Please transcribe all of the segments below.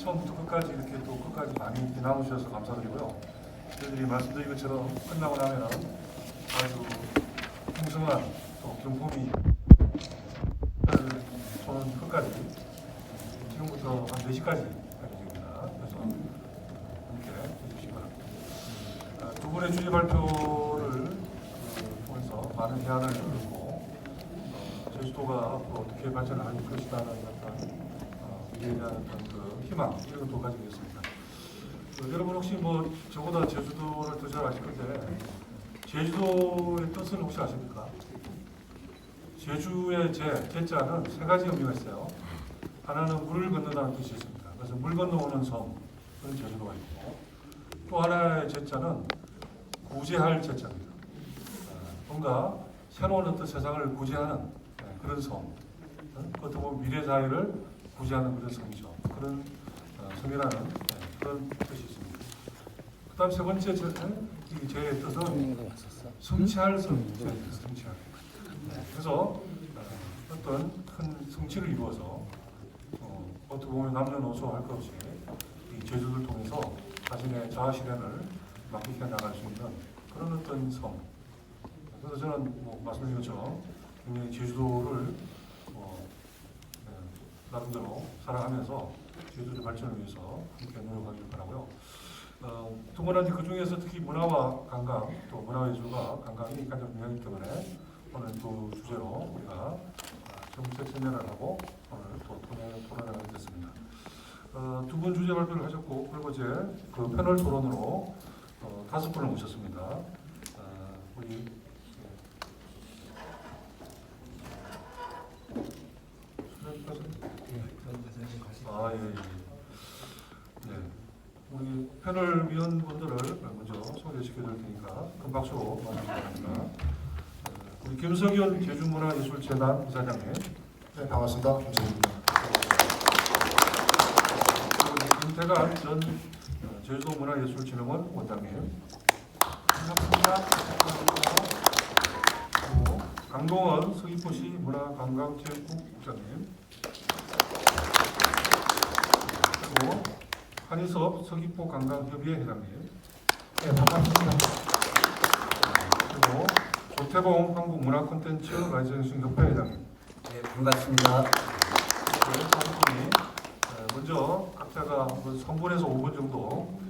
처음부터 끝까지 이렇게 또 끝까지 많이 비난해 주셔서 감사드리고요. 저희들이 말씀드린 것처럼 끝나고 나면은 아주 풍성한 또 경품이 저는 끝까지 지금부터 한 4시까지 예정입니다. 그래서 함께 해주시기 바랍니다. 두 분의 주제 발표를 통해서 많은 대안을 듣고 제주도가 앞으로 어떻게 발전을 할 것이라는 어떤 미래에 대한 어떤 그 희망 이런 것도 가지고 있습니다. 여러분 혹시 뭐 저보다 제주도를 더 잘 아실 건데 제주도의 뜻을 혹시 아십니까? 제주의 제자는 세 가지 의미가 있어요. 하나는 물을 건너다는 뜻이 있습니다. 그래서 물 건너오는 섬, 그런 제주도가 있고, 또 하나의 제자는 구제할 제자입니다. 뭔가 새로운 어떤 세상을 구제하는 그런 섬, 그것도 보면 미래 사회를 구제하는 그런 섬이죠. 그런 섬이라는 그런 뜻이 있습니다. 그 다음 세 번째 제 뜻은 성취할 섬입니다. 성취할. 그래서 어떤 큰 성취를 이루어서 어떻게 보면 남녀노소 할 것 없이 이 제주도를 통해서 자신의 자아 실현을 만끽해 나갈 수 있는 그런 어떤 섬. 그래서 저는 뭐 말씀드린 것처럼 굉장히 제주도를 나름대로 사랑하면서 제주도의 발전을 위해서 함께 노력하길 바라고요. 두 번째 그 중에서 특히 문화와 관광, 또 문화예술과 관광이 가장 중요하기 때문에 오늘 두 주제로 우리가 정책 세미나를 하고 오늘 또 토론을 하게 됐습니다. 두 분 주제 발표를 하셨고, 그리고 이제 그 패널 토론으로 5분을 모셨습니다. 우리 예. 우리 패널 위원분들을 먼저 소개시켜 드릴 테니까 큰 박수로 맞으시기 바랍니다. 우리 김석윤 제주문화예술재단 이사장님. 네, 반갑습니다. 김석윤입니다. 김태관 전 제주도문화예술진흥원 원장님. 반갑습니다. 그리고 강동원 서귀포시 문화관광체육국 국장님. 그리고 한희섭 서귀포관광협의회 회장님. 네, 반갑습니다. 그리고 조태봉 한국문화콘텐츠 라이센싱 협회 회장님. 네, 반갑습니다. 네, 다섯 분이 먼저 각자가 3분에서 5분 정도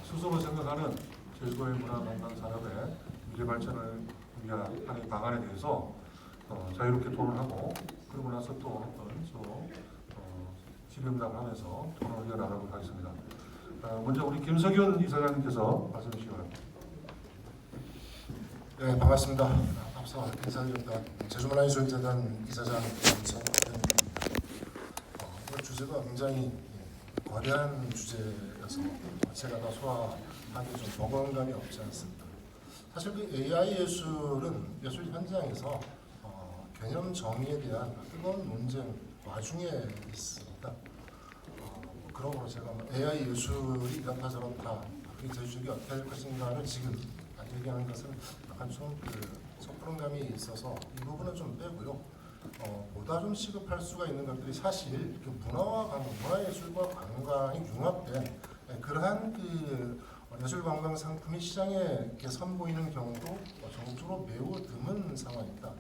스스로 생각하는 제주도의 문화관광 산업의 미래 발전을 위한 하나의 방안에 대해서 자유롭게 토론하고, 그러고 나서 또 서로 질의응답을 하면서 토론을 이어나가도록 하겠습니다. 먼저 우리 김석윤 이사장님께서 말씀해 주시기 바랍니다. 네, 반갑습니다. 앞서 인사드렸던 제주문화예술재단 이사장 김석윤입니다. 오늘 주제가 굉장히 거대한 주제여서 제가 다 소화하기 좀 버거운 감이 없지 않습니다. 사실 그 AI 예술은 예술 현장에서 개념 정의에 대한 뜨거운 논쟁 와중에 있습니다. 그러므로 제가 AI 예술이 이렇다 저렇다, 이 제주도가 어떻게 될 것인가를 지금 얘기하는 것은 약간 좀 섣부른 감이 있어서 이 부분은 좀 빼고요. 보다 좀 시급할 수가 있는 것들이 사실 문화예술과 관광이 융합된 그러한 예술관광 상품이 시장에 이렇게 선보이는 경우도 전국적으로 매우 드문 상황입니다.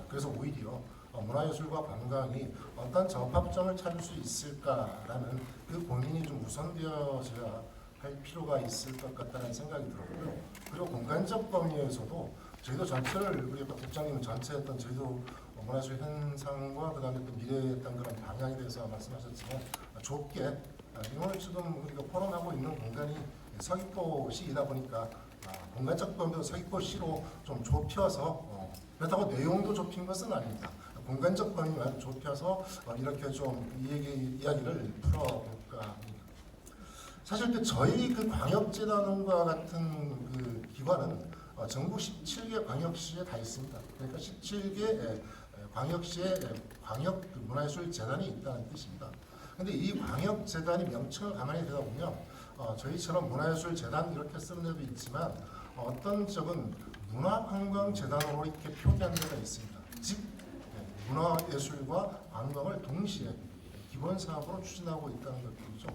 그래서 오히려 문화예술과 관광이 어떤 접합점을 찾을 수 있을까라는 그 고민이 좀 우선되어져야 할 필요가 있을 것 같다는 생각이 들었고요. 그리고 공간적 범위에서도 저희도 전체를, 우리 국장님은 전체였던 저희도 문화예술 현상과 그다음에 또 미래에 어떤 그런 방향에 대해서 말씀하셨지만 좁게 오늘 지금 우리가 포럼하고 있는 공간이 서귀포시이다 보니까 공간적 범위도 서귀포시로 좀 좁혀서 그렇다고 내용도 좁힌 것은 아닙니다. 공간적 범위만 좁혀서 이렇게 좀 이야기를 풀어볼까 합니다. 사실 저희 광역재단과 같은 그 기관은 전국 17개 광역시에 다 있습니다. 그러니까 17개 광역시에 광역 문화예술재단이 있다는 뜻입니다. 그런데 이 광역재단이 명칭을 가만히 들여다보면 저희처럼 문화예술재단 이렇게 쓰는 데도 있지만 어떤 적은 문화관광재단으로 이렇게 표기하는 데가 있습니다. 즉 문화예술과 관광을 동시에 기본 사업으로 추진하고 있다는 것들이죠.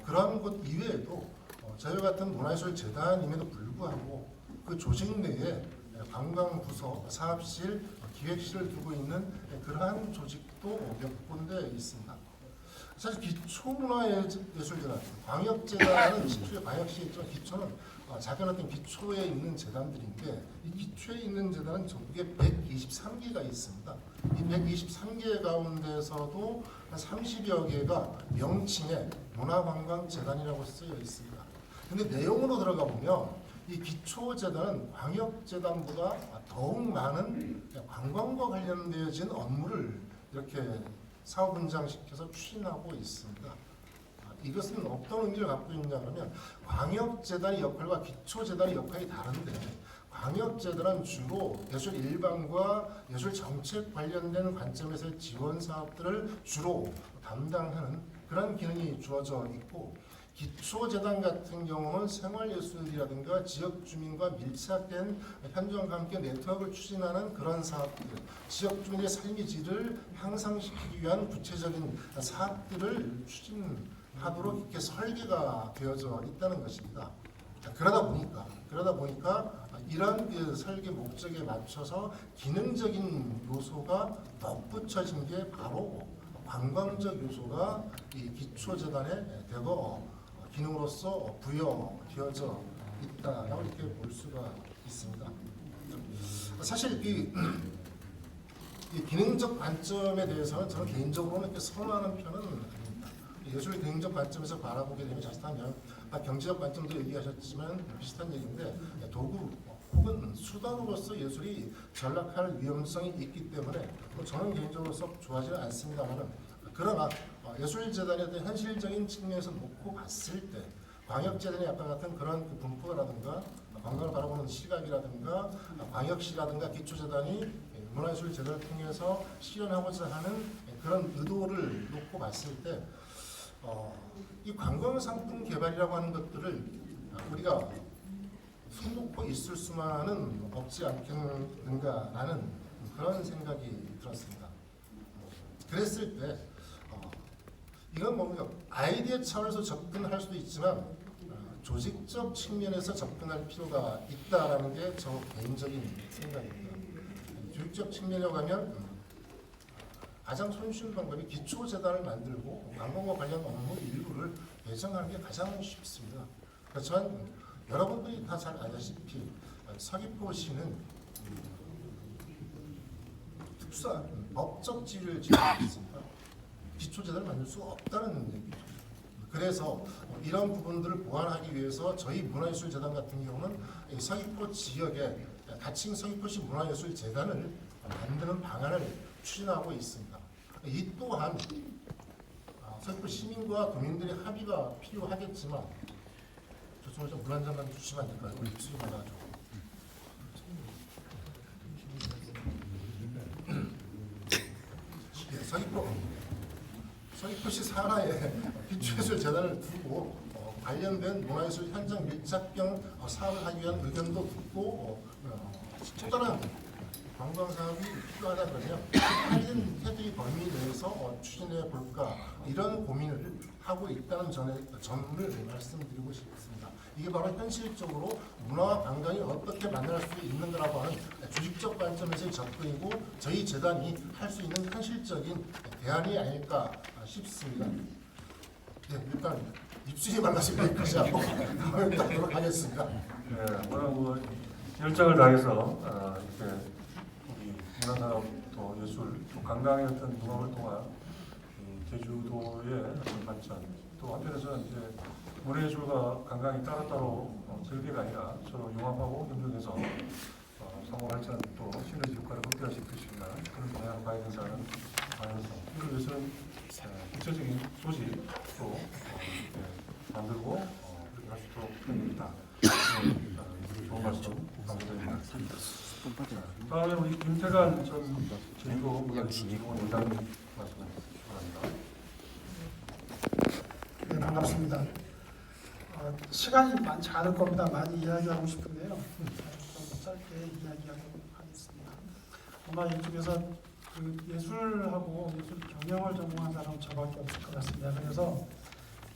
그러한 것 이외에도 저희 같은 문화예술 재단임에도 불구하고 그 조직 내에 관광부서, 사업실, 기획실을 두고 있는 그러한 조직도 몇 군데 있습니다. 사실 기초문화예술재단, 광역재단은 기초에 광역시에 있지만 기초는 작은 어떤 기초에 있는 재단들인데 이 기초에 있는 재단은 전국에 123개가 있습니다. 이 123개 가운데서도 한 30여 개가 명칭에 문화관광재단이라고 쓰여 있습니다. 근데 내용으로 들어가 보면 이 기초재단은 광역재단보다 더욱 많은 관광과 관련되어진 업무를 이렇게 사업 분장시켜서 추진하고 있습니다. 이것은 어떤 의미를 갖고 있냐 그러면 광역재단의 역할과 기초재단의 역할이 다른데 광역재단은 주로 예술 일반과 예술 정책 관련된 관점에서의 지원 사업들을 주로 담당하는 그런 기능이 주어져 있고 기초재단 같은 경우는 생활예술이라든가 지역 주민과 밀착된 현장과 함께 네트워크를 추진하는 그런 사업들, 지역 주민의 삶의 질을 향상시키기 위한 구체적인 사업들을 추진하도록 이렇게 설계가 되어져 있다는 것입니다. 그러다 보니까 이런 그 설계 목적에 맞춰서 기능적인 요소가 덧붙여진 게 바로 관광적 요소가 이 기초재단에 대거 기능으로서 부여되어져 있다라고 이렇게 볼 수가 있습니다. 사실 이 기능적 관점에 대해서는 저는 개인적으로는 이렇게 선호하는 편은 아닙니다. 예술의 기능적 관점에서 바라보게 되면 자칫하면 경제적 관점도 얘기하셨지만 비슷한 얘기인데 도구 혹은 수단으로서 예술이 전락할 위험성이 있기 때문에 저는 개인적으로 썩 좋아하지는 않습니다만 그러나 예술재단의 어떤 현실적인 측면에서 놓고 봤을 때 광역재단의 아까 같은 그런 그 분포라든가 관광을 바라보는 시각이라든가 광역시라든가 기초재단이 문화예술재단을 통해서 실현하고자 하는 그런 의도를 놓고 봤을 때 이 관광상품 개발이라고 하는 것들을 우리가 손놓고 있을 수만은 없지 않겠는가라는 그런 생각이 들었습니다. 그랬을 때 이건 뭡니까? 아이디어 차원에서 접근할 수도 있지만 조직적 측면에서 접근할 필요가 있다라는 게 저 개인적인 생각입니다. 조직적 측면이라고 하면 가장 손쉬운 방법이 기초재단을 만들고 관광과 관련 업무 일부를 배정하는 게 가장 쉽습니다. 그렇지만 여러분들이 다 잘 아시다시피 서귀포시는 특수한 법적 지위를 지니고 있습니다. 기초재단을 만들 수 없다는 얘기죠. 그래서 이런 부분들을 보완하기 위해서 저희 문화예술재단 같은 경우는 서귀포 지역에 가칭 서귀포시 문화예술재단을 만드는 방안을 추진하고 있습니다. 이 또한 서귀포 시민과 도민들의 합의가 필요하겠지만 저 물 한 잔만 주시면 안 될까요? 입술이 많아가지고. 서귀포시 산하에 기초예술재단을 두고 관련된 문화예술 현장 밀착형 사업을 하기 위한 의견도 듣고 또 다른 관광사업이 필요하다 그러면 할인 테두리 범위 내에서 추진해 볼까 이런 고민을 하고 있다는 점을 말씀드리고 싶습니다. 이게 바로 현실적으로 문화와 관광이 어떻게 만날 수 있는가라고 하는 조직적 관점에서의 접근이고 저희 재단이 할 수 있는 현실적인 대안이 아닐까 싶습니다. 네, 일단 입술이 말라서 여기까지 하고 다음에 또 하도록 하겠습니다. 네, 오늘 뭐 열정을 다해서 이렇게 우리 문화산업 또 예술 또 관광의 어떤 융합을 통한 제주도의 어떤 발전 또 한편에서는 이제 문화예술과 관광이 따로따로 별개가 아니라 서로 융합하고 연결해서 상호 발전 또 시너지 효과를 극대화시킬 수 있는 그런 방향을 봐야 된다는 방향성 이를 위해서는 구체적인 조직도 만들고 그렇게 할 수 있도록 합니다. 좋은 말씀 감사드립니다. 다음에 우리 김태관 전 제주도 문화예술진흥원 원장님 말씀 바랍니다. 네, 반갑습니다. 시간이 많지 않을 겁니다. 많이 이야기하고 싶은데요. 좀 짧게 이야기하도록 하겠습니다. 아마 이쪽에서 그 예술하고 예술 경영을 전공한 사람은 저밖에 없을 것 같습니다. 그래서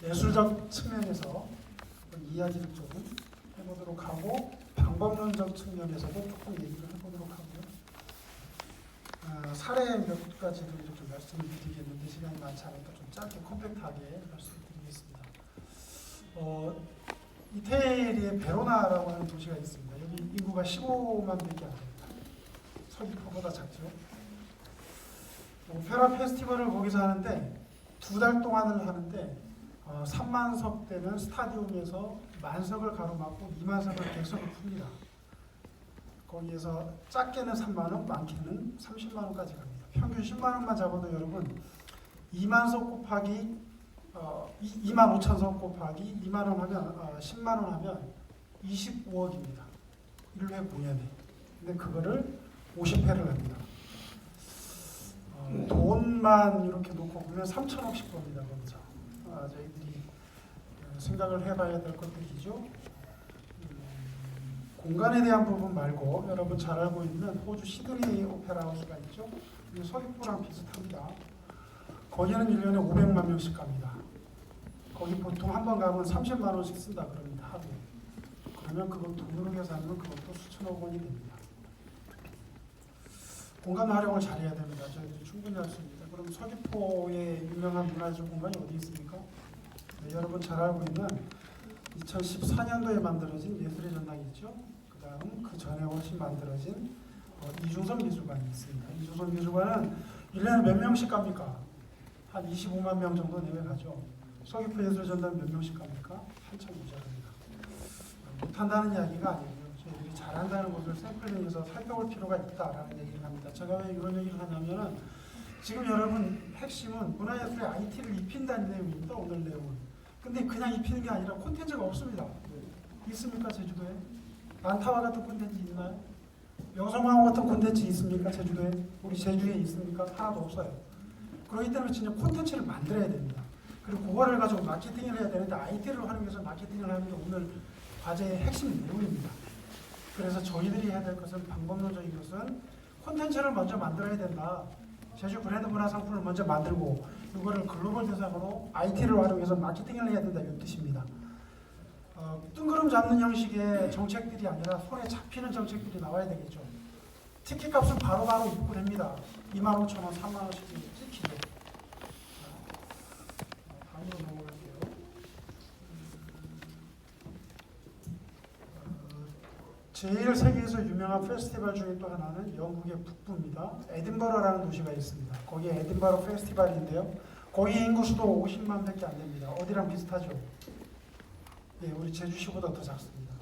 예술적 측면에서 이야기를 좀 해보도록 하고 방법론적 측면에서도 조금 얘기를 해보도록 하고요. 사례 몇 가지를 좀 말씀을 드리겠는데 시간이 많지 않으니까 좀 짧게 컴팩트하게 말씀드리겠습니다. 이태리의 베로나라고 하는 도시가 있습니다. 여기 인구가 15만 밖에 안 됩니다. 서귀포보다 작죠. 오페라 페스티벌을 거기서 하는데 2달 동안을 하는데 3만 석 되는 스타디움에서 만석을 가로막고 2만 석을 객석을 풉니다. 거기에서 작게는 3만 원, 많게는 30만 원까지 갑니다. 평균 10만 원만 잡아도 여러분 2만 석 곱하기 2만 5천 석 곱하기 2만 원 하면 10만 원 하면 25억입니다. 1회 공연에. 근데 그거를 50회를 합니다. 돈만 이렇게 놓고 보면 3천억씩 법니다. 거기서. 저희들이 생각을 해봐야 될 것들이죠. 공간에 대한 부분 말고 여러분 잘 알고 있는 호주 시드니 오페라 하우스가 있죠. 서귀포랑 비슷합니다. 거기는 1년에 500만 명씩 갑니다. 거기 보통 한 번 가면 30만 원씩 쓴다 그럽니다. 하루에. 그러면 그걸 돈으로 계산하면 그것도 수천억 원이 됩니다. 공간 활용을 잘해야 됩니다. 저희들이 충분히 할 수 있습니다. 그럼 서귀포의 유명한 문화예술 공간이 어디 있습니까? 네, 여러분 잘 알고 있는 2014년도에 만들어진 예술의 전당이 있죠. 그 다음 그 전에 훨씬 만들어진 이중섭 미술관이 있습니다. 이중섭 미술관은 1년에 몇 명씩 갑니까? 한 25만 명 정도 내외 가죠. 서귀포 예술의 전당 몇 명씩 갑니까? 한참 모자랍니다. 못한다는 이야기가 아니고요. 저희들이 잘한다는 것을 샘플링해서 살펴볼 필요가 있다라는 얘기를 합니다. 제가 왜 이런 얘기를 하냐면은 지금 여러분 핵심은 문화예술에 IT를 입힌다는 내용입니다. 오늘 내용은. 근데 그냥 입히는 게 아니라 콘텐츠가 없습니다. 있습니까 제주도에? 난타와 같은 콘텐츠 있나요? 여성왕후 같은 콘텐츠 있습니까 제주도에? 우리 제주에 있습니까? 하나도 없어요. 그렇기 때문에 진짜 콘텐츠를 만들어야 됩니다. 그리고 그거를 가지고 마케팅을 해야 되는데 IT를 활용해서 마케팅을 하는 게 오늘 과제의 핵심 내용입니다. 그래서 저희들이 해야 될 것은 방법론적인 것은 콘텐츠를 먼저 만들어야 된다. 제주 브랜드 문화 상품을 먼저 만들고 이거를 글로벌 대상으로 IT를 활용해서 마케팅을 해야 된다 이런 뜻입니다. 뜬구름 잡는 형식의 정책들이 아니라 손에 잡히는 정책들이 나와야 되겠죠. 티켓 값은 바로바로 입고됩니다. 25,000원, 3만원씩 찍히죠. 다음으로 넘어갈게요. 제일 세계에서 유명한 페스티벌 중에 또 하나는 영국의 북부입니다. 에딘버러라는 도시가 있습니다. 거기에 에딘버러 페스티벌인데요. 거기 인구 수도 50만 밖에 안 됩니다. 어디랑 비슷하죠? 네, 우리 제주시보다 더 작습니다.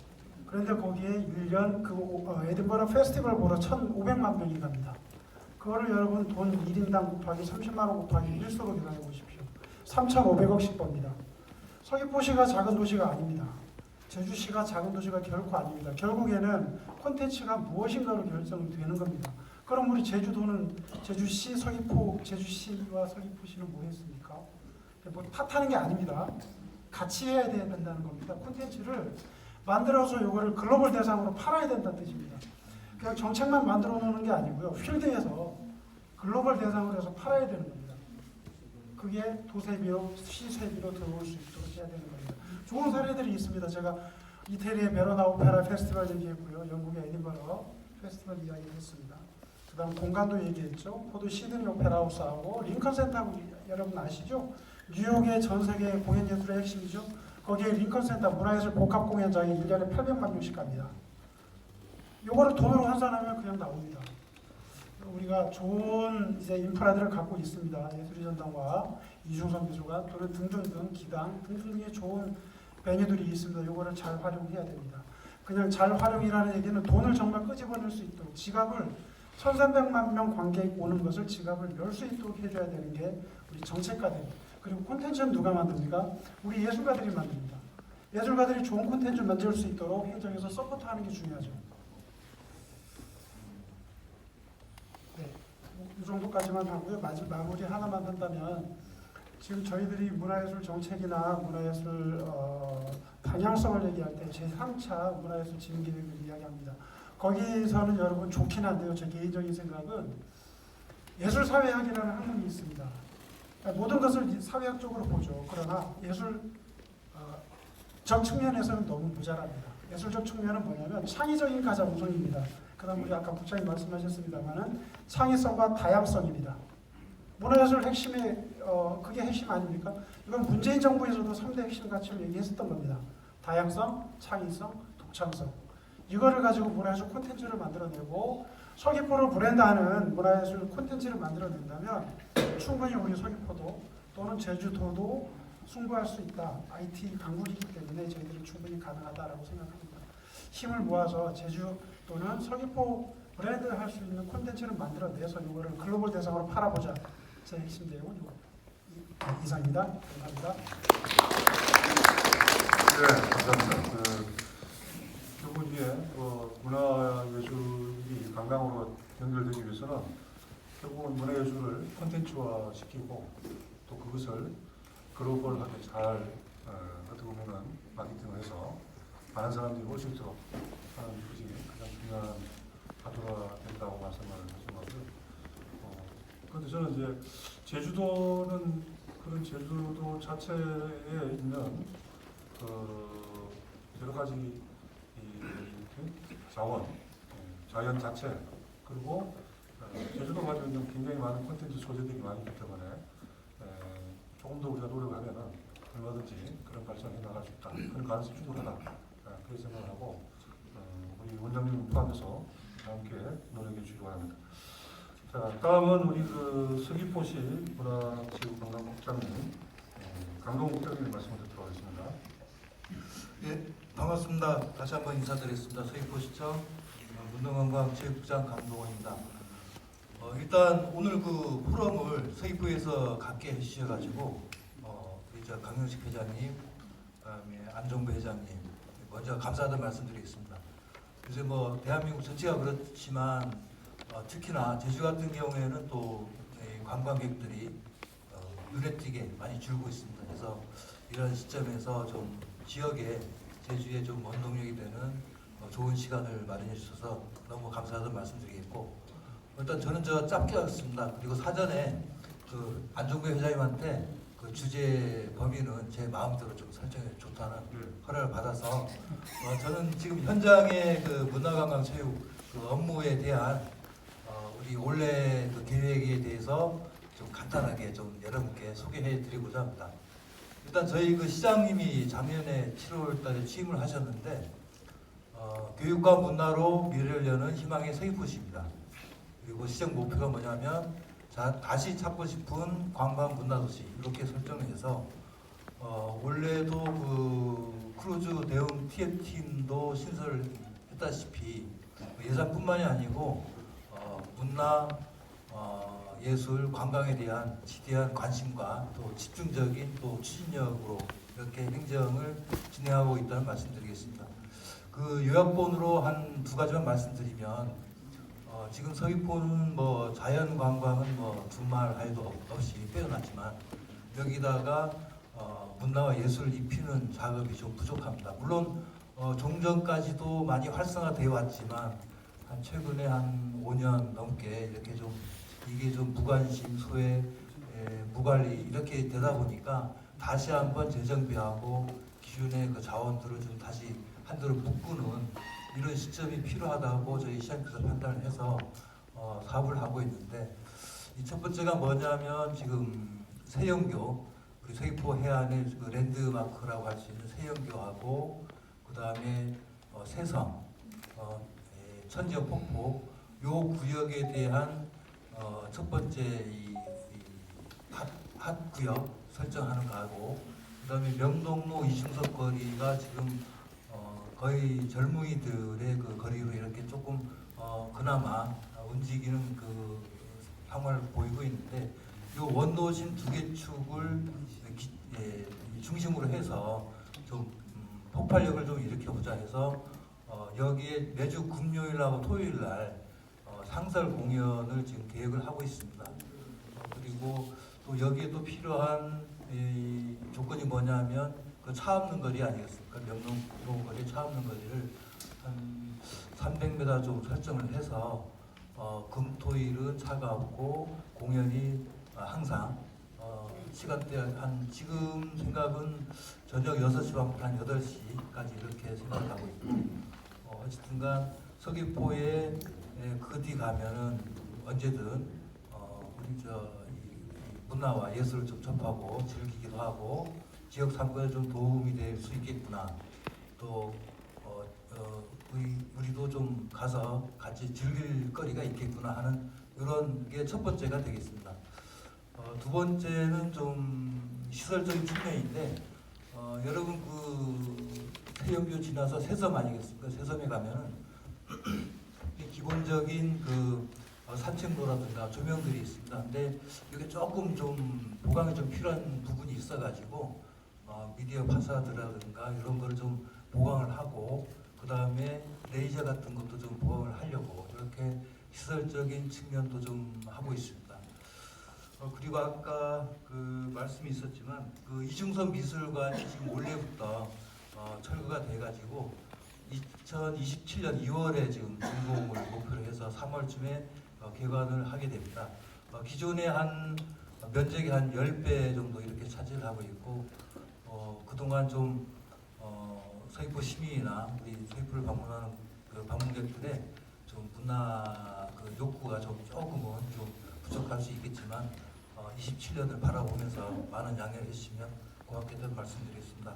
그런데 거기에 1년 에딘버러 페스티벌 보러 1,500만 명이 갑니다. 그거를 여러분 돈 1인당 곱하기 30만 원 곱하기 1수로 계산해 보십시오. 3,500억씩 법니다. 서귀포시가 작은 도시가 아닙니다. 제주시가 작은 도시가 결코 아닙니다. 결국에는 콘텐츠가 무엇인가로 결정되는 겁니다. 그럼 우리 제주도는 제주시, 제주시와 서귀포시는 뭐 했습니까? 뭐 탓하는 게 아닙니다. 같이 해야 된다는 겁니다. 콘텐츠를 만들어서 이거를 글로벌 대상으로 팔아야 된다는 뜻입니다. 그냥 정책만 만들어 놓는 게 아니고요. 필드에서 글로벌 대상으로 해서 팔아야 되는 겁니다. 그게 도세비로, 시세비로 들어올 수 있도록 해야 되는 겁니다. 좋은 사례들이 있습니다. 제가 이태리의 베로나 오페라 페스티벌 얘기했고요. 영국의 에딘버러 페스티벌 이야기했습니다. 그 다음 공간도 얘기했죠. 호주 시드니 오페라 하우스하고 링컨 센터하고 여러분 아시죠? 뉴욕의 전 세계 공연 예술의 핵심이죠. 거기에 링컨 센터 문화예술 복합 공연장에 1년에 800만 명씩 갑니다. 요거를 돈으로 환산하면 그냥 나옵니다. 우리가 좋은 이제 인프라들을 갖고 있습니다. 예술의 전당과 이중섭 미술관 또는 등등등 기당 등등의 좋은 메뉴들이 있습니다. 요거를 잘 활용해야 됩니다. 그냥 잘 활용이라는 얘기는 돈을 정말 끄집어낼 수 있도록 지갑을 1,300만 명 관객 오는 것을 지갑을 열 수 있도록 해줘야 되는 게 우리 정책가들. 그리고 콘텐츠는 누가 만듭니까? 우리 예술가들이 만듭니다. 예술가들이 좋은 콘텐츠를 만들 수 있도록 행정에서 서포트하는 게 중요하죠. 네, 이 정도까지만 하고요. 마무리 하나만 한다면 지금 저희들이 문화예술 정책이나 문화예술 방향성을 얘기할 때 제3차 문화예술 진흥계획을 이야기합니다. 거기서는 여러분 좋긴 한데요. 제 개인적인 생각은 예술사회학이라는 학문이 있습니다. 모든 것을 사회학적으로 보죠. 그러나 예술적 측면에서는 너무 모자랍니다. 예술적 측면은 뭐냐면 창의적인 가장우선입니다. 그 다음 우리 아까 국장님 말씀하셨습니다만은 창의성과 다양성입니다. 문화예술 핵심에 그게 핵심 아닙니까? 이건 문재인 정부에서도 3대 핵심 가치를 얘기했었던 겁니다. 다양성, 창의성, 독창성. 이거를 가지고 문화예술 콘텐츠를 만들어내고 서귀포를 브랜드하는 문화예술 콘텐츠를 만들어낸다면 충분히 우리 서귀포도 또는 제주도도 승부할 수 있다. IT 강국이기 때문에 저희들은 충분히 가능하다라고 생각합니다. 힘을 모아서 제주 또는 서귀포 브랜드를 할 수 있는 콘텐츠를 만들어내서 이거를 글로벌 대상으로 팔아보자. 제 핵심 내용은 이상입니다. 감사합니다. 네, 감사합니다. 결국 이게 문화예술이 관광으로 연결되기 위해서는 결국은 문화예술을 콘텐츠화 시키고 또 그것을 글로벌하게 잘 어떻게 보면 마케팅을 해서 많은 사람들이 올 수 있도록 하는 것이 가장 중요한 파트가 된다고 말씀을 하신 거고요. 그런데 저는 이제 제주도는 그런 제주도 자체에 있는 여러 가지 자원, 자연 자체 그리고 제주도가 가지고 있는 굉장히 많은 콘텐츠 소재들이 많이 있기 때문에 조금 더 우리가 노력하면은 얼마든지 그런 발전해 나갈 수 있다. 그런 가능성이 충분하다. 그렇게 생각을 하고 우리 원장님 포함해서 함께 노력해 주시기 바랍니다. 자, 다음은 우리 서귀포시 문화체육관광국장님 강동국장님 말씀을 듣도록 하겠습니다. 예, 반갑습니다. 다시 한번 인사드리겠습니다. 서귀포시청 문화관광체육부장 강동원입니다. 일단 오늘 그 포럼을 서귀포에서 갖게 해주셔가지고 우리 저 강영식 회장님, 그다음에 안정부 회장님 먼저 감사하다는 말씀드리겠습니다. 요새 뭐 대한민국 전체가 그렇지만 특히나 제주 같은 경우에는 또 관광객들이 눈에 띄게 많이 줄고 있습니다. 그래서 이런 시점에서 좀 지역에 제주에 좀 원동력이 되는 좋은 시간을 마련해 주셔서 너무 감사하다는 말씀드리겠고, 일단 저는 짧게 하겠습니다. 그리고 사전에 그 안종배 회장님한테 그 주제 범위는 제 마음대로 좀 설정해 좋다는 허락을 받아서 저는 지금 현장의 그 문화관광체육 그 업무에 대한 우리 올해 그 계획에 대해서 좀 간단하게 좀 여러분께 소개해 드리고자 합니다. 일단 저희 그 시장님이 작년에 7월달에 취임을 하셨는데 교육과 문화로 미래를 여는 희망의 서귀포시입니다. 그리고 시정 목표가 뭐냐면 다시 찾고 싶은 관광 문화도시 이렇게 설정을 해서 원래도 그 크루즈 대응 TF팀도 신설했다시피 예산뿐만이 아니고 문화, 예술, 관광에 대한 지대한 관심과 또 집중적인 또 추진력으로 이렇게 행정을 진행하고 있다는 말씀드리겠습니다. 그 요약본으로 한 두 가지만 말씀드리면 지금 서귀포는 뭐 자연 관광은 뭐 두말 할도 없이 빼어났지만 여기다가 문화와 예술을 입히는 작업이 좀 부족합니다. 물론 종전까지도 많이 활성화되어 왔지만 한 최근에 한 5년 넘게 이렇게 좀 이게 좀 무관심, 소외, 무관리 이렇게 되다 보니까 다시 한번 재정비하고 기존의 그 자원들을 좀 다시 한대로 묶는 이런 시점이 필요하다고 저희 시장님께서 판단을 해서 사업을 하고 있는데, 이 첫 번째가 뭐냐면 지금 세영교, 우리 서귀포 해안의 그 랜드마크라고 할 수 있는 세영교하고 그 다음에 세성, 천지연 폭포 요 구역에 대한 첫 번째 이 핫 구역 설정하는 거하고, 그다음에 명동로 이중석 거리가 지금 거의 젊은이들의 그 거리로 이렇게 조금 그나마 움직이는 그 상황을 보이고 있는데, 이 원도심 두 개 축을 중심으로 해서 좀 폭발력을 좀 일으켜보자 해서 여기에 매주 금요일하고 토요일날 상설 공연을 지금 계획을 하고 있습니다. 그리고 또 여기에 또 필요한 조건이 뭐냐면 그 차 없는 거리 아니겠습니까? 명동 거리 차 없는 거리를 한 300m 좀 설정을 해서 금토일은 차가 없고 공연이 항상 시간대 한 지금 생각은 저녁 6시 반부터 한 8시까지 이렇게 생각하고 있고 어쨌든간 서귀포에 그 뒤 가면은 언제든 우리 이 문화와 예술을 좀 접하고 즐기기도 하고 지역 상권에 좀 도움이 될 수 있겠구나. 또 우리도 좀 가서 같이 즐길 거리가 있겠구나 하는 이런 게 첫 번째가 되겠습니다. 두 번째는 좀 시설적인 측면인데 여러분 그 태영교 지나서 새섬 아니겠습니까? 새섬에 가면은 기본적인 그 산책로라든가 조명들이 있습니다. 근데 이게 조금 좀 보강이 좀 필요한 부분이 있어가지고 미디어 파사드라든가 이런 거를 좀 보강을 하고 그 다음에 레이저 같은 것도 좀 보강을 하려고 이렇게 시설적인 측면도 좀 하고 있습니다. 그리고 아까 그 말씀이 있었지만 그 이중섭 미술관이 지금 올해부터 철거가 돼가지고 2027년 2월에 지금 준공을 목표로 해서 3월쯤에 개관을 하게 됩니다. 기존에 한 면적이 한 10배 정도 이렇게 차지를 하고 있고 그동안 좀 서귀포 시민이나 우리 서귀포를 방문하는 그 방문객들의 좀 문화 그 욕구가 조금은 좀 부족할 수 있겠지만 27년을 바라보면서 많은 양해를 해주시면 고맙겠다는 말씀드리겠습니다.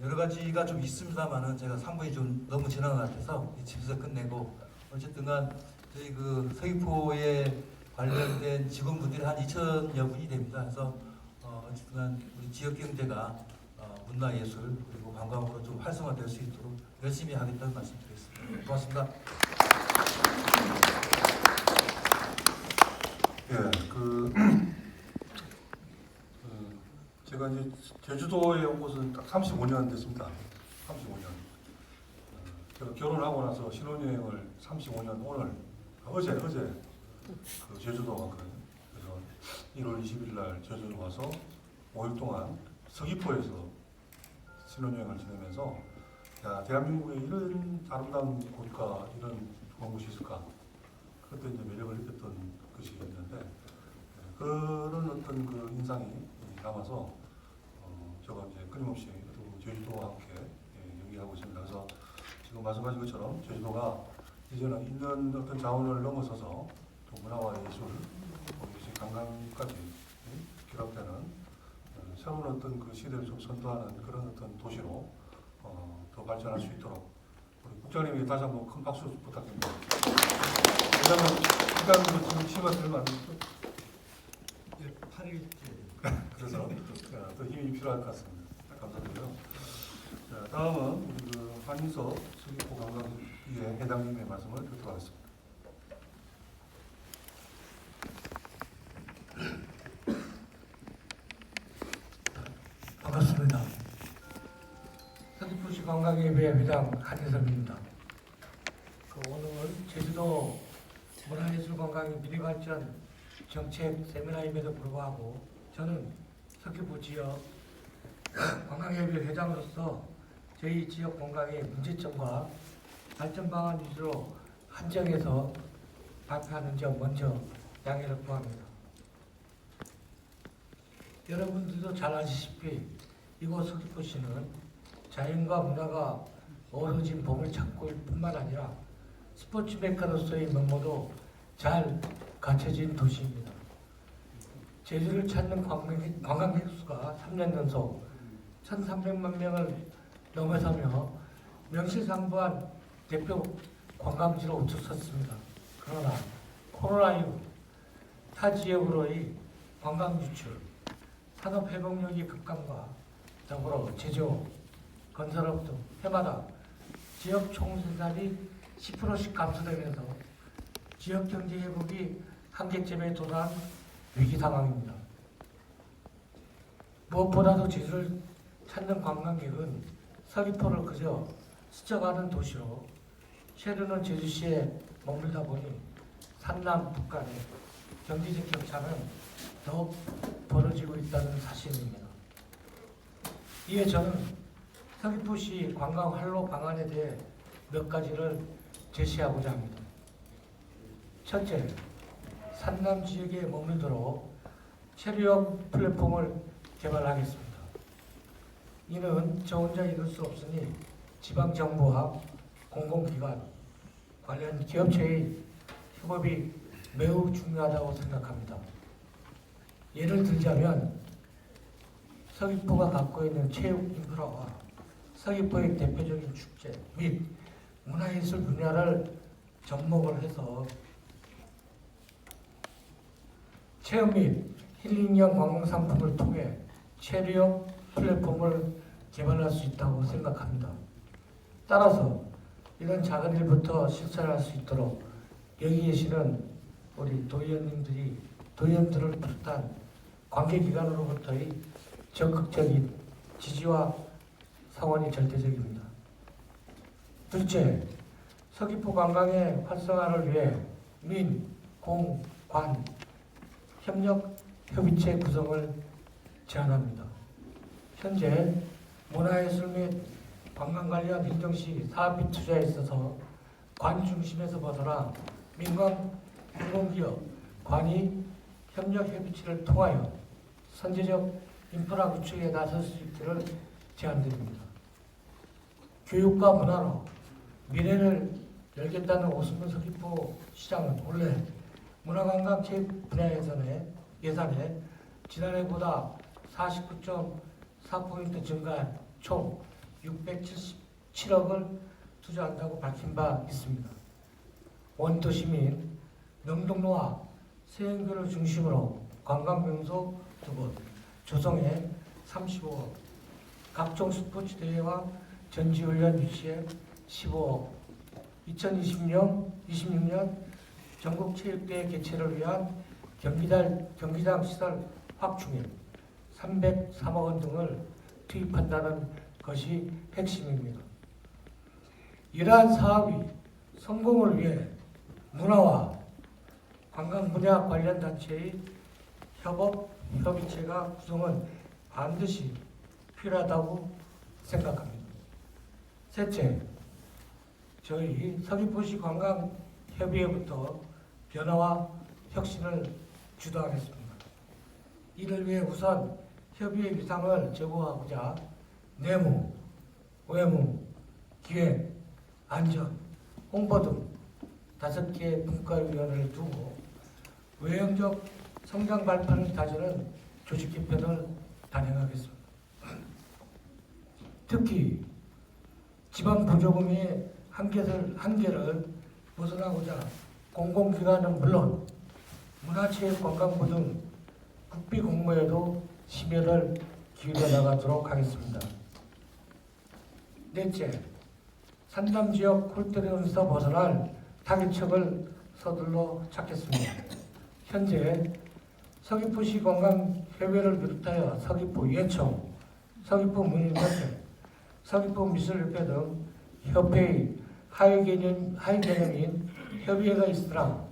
여러 가지가 좀 있습니다만은 제가 3부에 좀 너무 지난 것 같아서 집에서 끝내고 어쨌든간 저희 그 서귀포에 관련된 직원분들이 한 2,000여 분이 됩니다. 그래서 어쨌든간 우리 지역 경제가 문화예술 그리고 관광으로 좀 활성화될 수 있도록 열심히 하겠다는 말씀드리겠습니다. 고맙습니다. 제가 이제 제주도에 온 것은 딱 35년 됐습니다. 35년. 제가 결혼하고 나서 신혼여행을 35년 오늘 어제 그 제주도 왔거든요. 그래서 1월 20일 날 제주도 와서 5일 동안 서귀포에서 신혼여행을 지내면서 야 대한민국에 이런 아름다운 곳과 이런 좋은 곳이 있을까? 그때 이제 매력을 느꼈던 것이 있는데 그런 어떤 그 인상이 남아서 제가 이제 끊임없이 또 제주도와 함께 얘기하고 있습니다. 그래서 지금 말씀하신 것처럼 제주도가 이제는 있는 어떤 자원을 넘어서서 또 문화와 예술, 이제 관광까지 결합되는 새로운 어떤 그 시대를 좀 선도하는 그런 어떤 도시로 더 발전할 수 있도록 우리 국장님에게 다시 한번 큰 박수 부탁드립니다. 왜냐하면 국장님도 지금 시간 들면 안 되죠? 8일째. 그래서 더 힘이 필요할 것 같습니다. 감사드리고요. 자, 다음은 우리 그 한인석 서귀포 관광위에 회장님의 말씀을 듣도록 하겠습니다. 반갑습니다. 서귀포시 관광예배 회장 한혜섭입니다. 오늘 제주도 문화예술관광의 미래발전 정책 세미나임에도 불구하고 저는 서귀포 지역 관광예배 회장으로서 저희 지역 관광의 문제점과 발전 방안 위주로 한정해서 발표하는 점 먼저 양해를 구합니다. 여러분들도 잘 아시다시피 이곳 서귀포시는 자연과 문화가 어우러진 보물창고일 뿐만 아니라 스포츠 메카로서의 면모도 잘 갖춰진 도시입니다. 제주를 찾는 관광객 수가 3년 연속 1,300만 명을 넘어서며 명실상부한 대표 관광지로 우뚝섰습니다. 그러나 코로나19 타 지역으로의 관광 유출, 산업 회복력이 급감과 더불어 제조, 건설업 등 해마다 지역 총생산이 10%씩 감소되면서 지역 경제 회복이 한계점에 도달한 위기 상황입니다. 무엇보다도 제주를 찾는 관광객은 서귀포를 그저 스쳐가는 도시로 쉐르는 제주시에 머물다 보니 산남 북 간의 경제적 격차는 더욱 벌어지고 있다는 사실입니다. 이에 저는 서귀포시 관광 활로 방안에 대해 몇 가지를 제시하고자 합니다. 첫째, 산남 지역에 머물도록 체류형 플랫폼을 개발하겠습니다. 이는 저 혼자 이룰 수 없으니 지방정부와 공공기관, 관련 기업체의 협업이 매우 중요하다고 생각합니다. 예를 들자면 서귀포가 갖고 있는 체육 인프라와 서귀포의 대표적인 축제 및 문화예술 분야를 접목을 해서 체험 및 힐링형 관광 상품을 통해 체류형 플랫폼을 개발할 수 있다고 생각합니다. 따라서 이런 작은 일부터 실천할 수 있도록 여기 계시는 우리 도의원들을 비롯한 관계기관으로부터의 적극적인 지지와 성원이 절대적입니다. 둘째, 서귀포 관광의 활성화를 위해 민, 공, 관 협력 협의체 구성을 제안합니다. 현재 문화예술 및 관광 관련 인정시 사업비 투자에 있어서 관 중심에서 벗어나 민간 공공기업, 관이 협력 협의체를 통하여 선제적 인프라 구축에 나설 수 있기를 제안드립니다. 교육과 문화로 미래를 열겠다는 오승근 서귀포 시장은 올해 문화관광 체육 분야 예산에 지난해보다 49.4% 증가한 총 677억을 투자한다고 밝힌 바 있습니다. 원도시민 명동로와 세행교를 중심으로 관광명소 2곳, 조성에 35억, 각종 스포츠 대회와 전지훈련 유치에 15억, 2026년 전국체육대회 개최를 위한 경기장 시설 확충에 303억 원 등을 투입한다는 것이 핵심입니다. 이러한 사업이 성공을 위해 문화와 관광 분야 관련 단체의 협의체가 구성은 반드시 필요하다고 생각합니다. 셋째, 저희 서귀포시 관광협의회부터 변화와 혁신을 주도하겠습니다. 이를 위해 우선 협의회 위상을 제고하고자 내무, 외무, 기획, 안전, 홍보 등 5개의 분과위원회를 두고 외형적 성장 발판을 다지는 조직 개편을 단행하겠습니다. 특히 지방 보조금의 한계를 벗어나고자 공공기관은 물론 문화체육관광부 등 국비 공모에도 심혈을 기울여 나가도록 하겠습니다. 넷째, 산남 지역 홀대에서 벗어날 타깃책을 서둘러 찾겠습니다. 현재 서귀포시 관광협의회를 비롯하여 서귀포 예청, 서귀포 문인협회, 서귀포 미술협회 등 협회의 하위 개념인 협의회가 있으나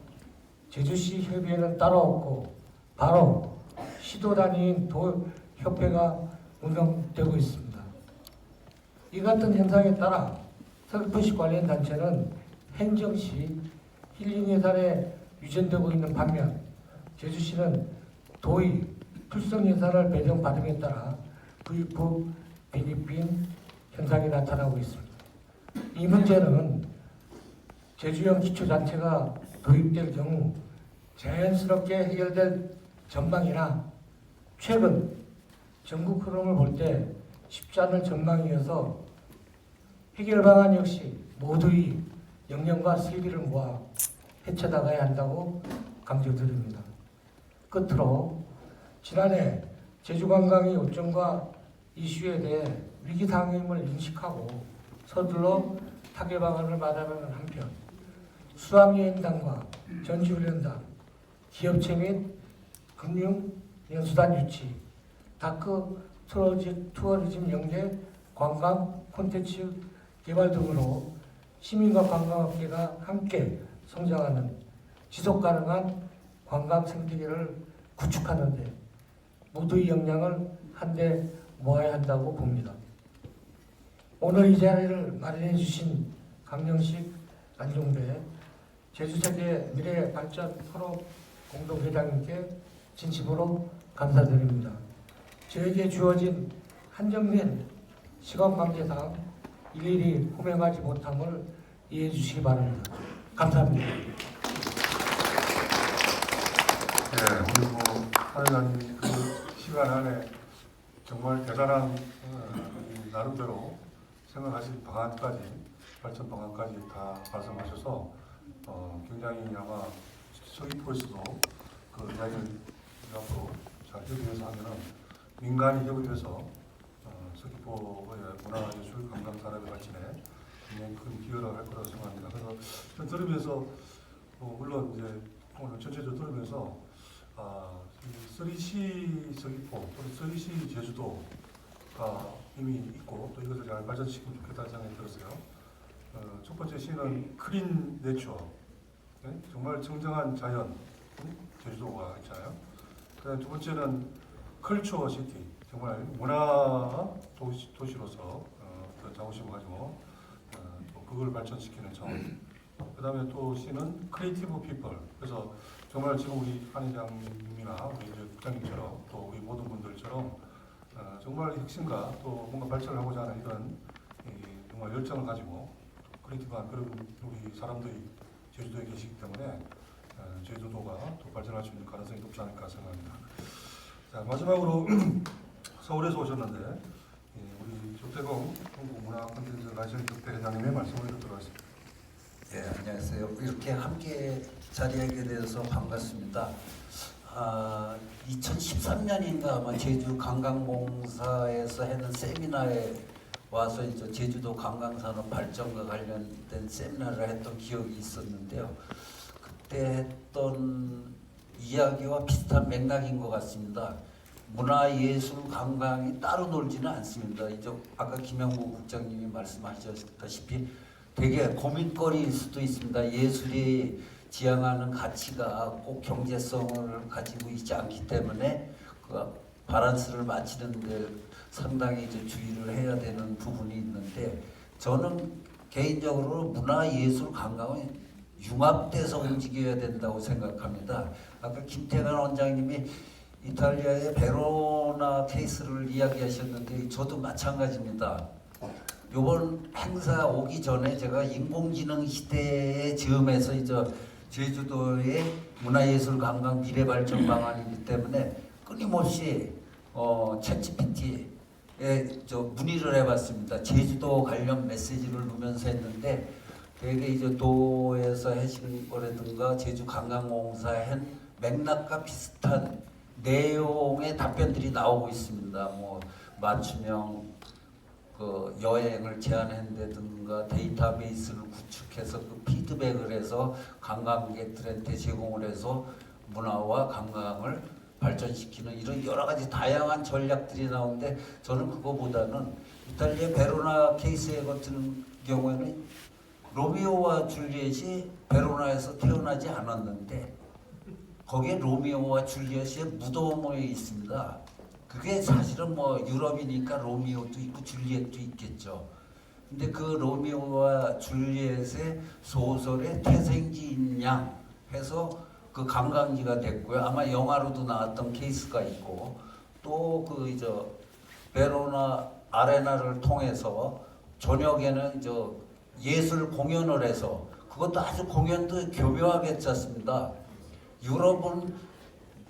제주시 협의회는 따로 없고 바로 시도 단위인 도협회가 운영되고 있습니다. 이 같은 현상에 따라 서귀포시 관련 단체는 행정시 힐링 예산에 유전되고 있는 반면 제주시는 도의 풀성 예산을 배정받음에 따라 부익부 빈익빈 현상이 나타나고 있습니다. 이 문제는 제주형 기초단체가 도입될 경우 자연스럽게 해결될 전망이나 최근 전국 흐름을 볼 때 쉽지 않을 전망이어서 해결 방안 역시 모두의 역량과 실기를 모아 헤쳐나가야 한다고 강조드립니다. 끝으로 지난해 제주관광의 요점과 이슈에 대해 위기상임을 인식하고 서둘러 타개 방안을 마련하는 한편 수학여행단과 전지훈련단, 기업체 및 금융연수단 유치, 다크 투어리즘 연계, 관광 콘텐츠 개발 등으로 시민과 관광업계가 함께 성장하는 지속가능한 관광 생태계를 구축하는 데 모두의 역량을 한데 모아야 한다고 봅니다. 오늘 이 자리를 마련해 주신 강영식, 안종배, 제주세계 미래 발전 포럼 공동회장님께 진심으로 감사드립니다. 저에게 주어진 한정된 시간 관계상 일일이 호명하지 못함을 이해해 주시기 바랍니다. 감사합니다. 네, 우리 사회자님 그 시간 안에 정말 대단한 이 나름대로 생각하신 방안까지 발전 방안까지 다 말씀하셔서 굉장히 아마 서귀포에서도 그 이야기를 앞으로 잘 협의해서 하면은 민간이 협의해서 서귀포의 문화예술 관광 산업의 발전에 굉장히 큰 기여를 할 거라고 생각합니다. 그래서 전 들으면서 물론 이제 오늘 전체적으로 들으면서 이 3C 서귀포 또는 3C 제주도가 이미 있고 또 이것을 잘 발전시키면 좋겠다는 생각이 들었어요. 첫 번째 C는 클린 내처, 네? 정말 청정한 자연, 제주도가 있잖아요. 그다음 두 번째는 컬처 시티, 정말 문화 도시로서 그 자부심을 가지고 또 그걸 발전시키는 차원. 그다음에 또 C는 크리에이티브 피플. 그래서 정말 지금 우리 한 회장님이나 우리 이제 국장님처럼 또 우리 모든 분들처럼 정말 혁신과 또 뭔가 발전을 하고자 하는 이런 정말 열정을 가지고 크리에이티브한 그런 우리 사람들이 제주도에 계시기 때문에 제주도가 또 발전할 수 있는 가능성이 높지 않을까 생각합니다. 자, 마지막으로 서울에서 오셨는데 우리 조태공 한국문화콘텐츠 라이센스 협회 회장님의 말씀을 듣도록 하겠습니다. 네, 안녕하세요. 이렇게 함께 자리하게 되어서 반갑습니다. 2013년인가 아마 제주 관광공사에서 하는 세미나에 와서 이제 제주도 관광산업 발전과 관련된 세미나를 했던 기억이 있었는데요. 그때 했던 이야기와 비슷한 맥락인 것 같습니다. 문화예술 관광이 따로 놀지는 않습니다. 이제 아까 김영구 국장님이 말씀하셨다시피 되게 고민거리일 수도 있습니다. 예술이 지향하는 가치가 꼭 경제성을 가지고 있지 않기 때문에 그 바란스를 맞추는 데 상당히 이제 주의를 해야 되는 부분이 있는데, 저는 개인적으로 문화예술 관광은 융합돼서 움직여야 된다고 생각합니다. 아까 김태관 원장님이 이탈리아의 베로나 케이스를 이야기하셨는데 저도 마찬가지입니다. 이번 행사 오기 전에 제가 인공지능 시대에 즈음해서 이제 제주도의 문화예술 관광 미래발전 방안이기 때문에 끊임없이 챗GPT에 문의를 해봤습니다. 제주도 관련 메시지를 넣으면서 했는데 되게 이제 도에서 하신 거라든가 제주관광공사 한 맥락과 비슷한 내용의 답변들이 나오고 있습니다. 뭐 맞춤형 그 여행을 제안한다든가 데이터베이스를 구축해서 그 피드백을 해서 관광객들한테 제공을 해서 문화와 관광을 발전시키는 이런 여러 가지 다양한 전략들이 나오는데, 저는 그거보다는 이탈리아 베로나 케이스 같은 경우에는 로미오와 줄리엣이 베로나에서 태어나지 않았는데 거기에 로미오와 줄리엣의 무덤이 있습니다. 그게 사실은 뭐 유럽이니까 로미오도 있고 줄리엣도 있겠죠. 근데 그 로미오와 줄리엣의 소설의 태생지인 양 해서 그 관광지가 됐고요. 아마 영화로도 나왔던 케이스가 있고, 또 그 베로나 아레나를 통해서 저녁에는 예술 공연을 해서 그것도 아주 공연도 교묘하게 짰습니다. 유럽은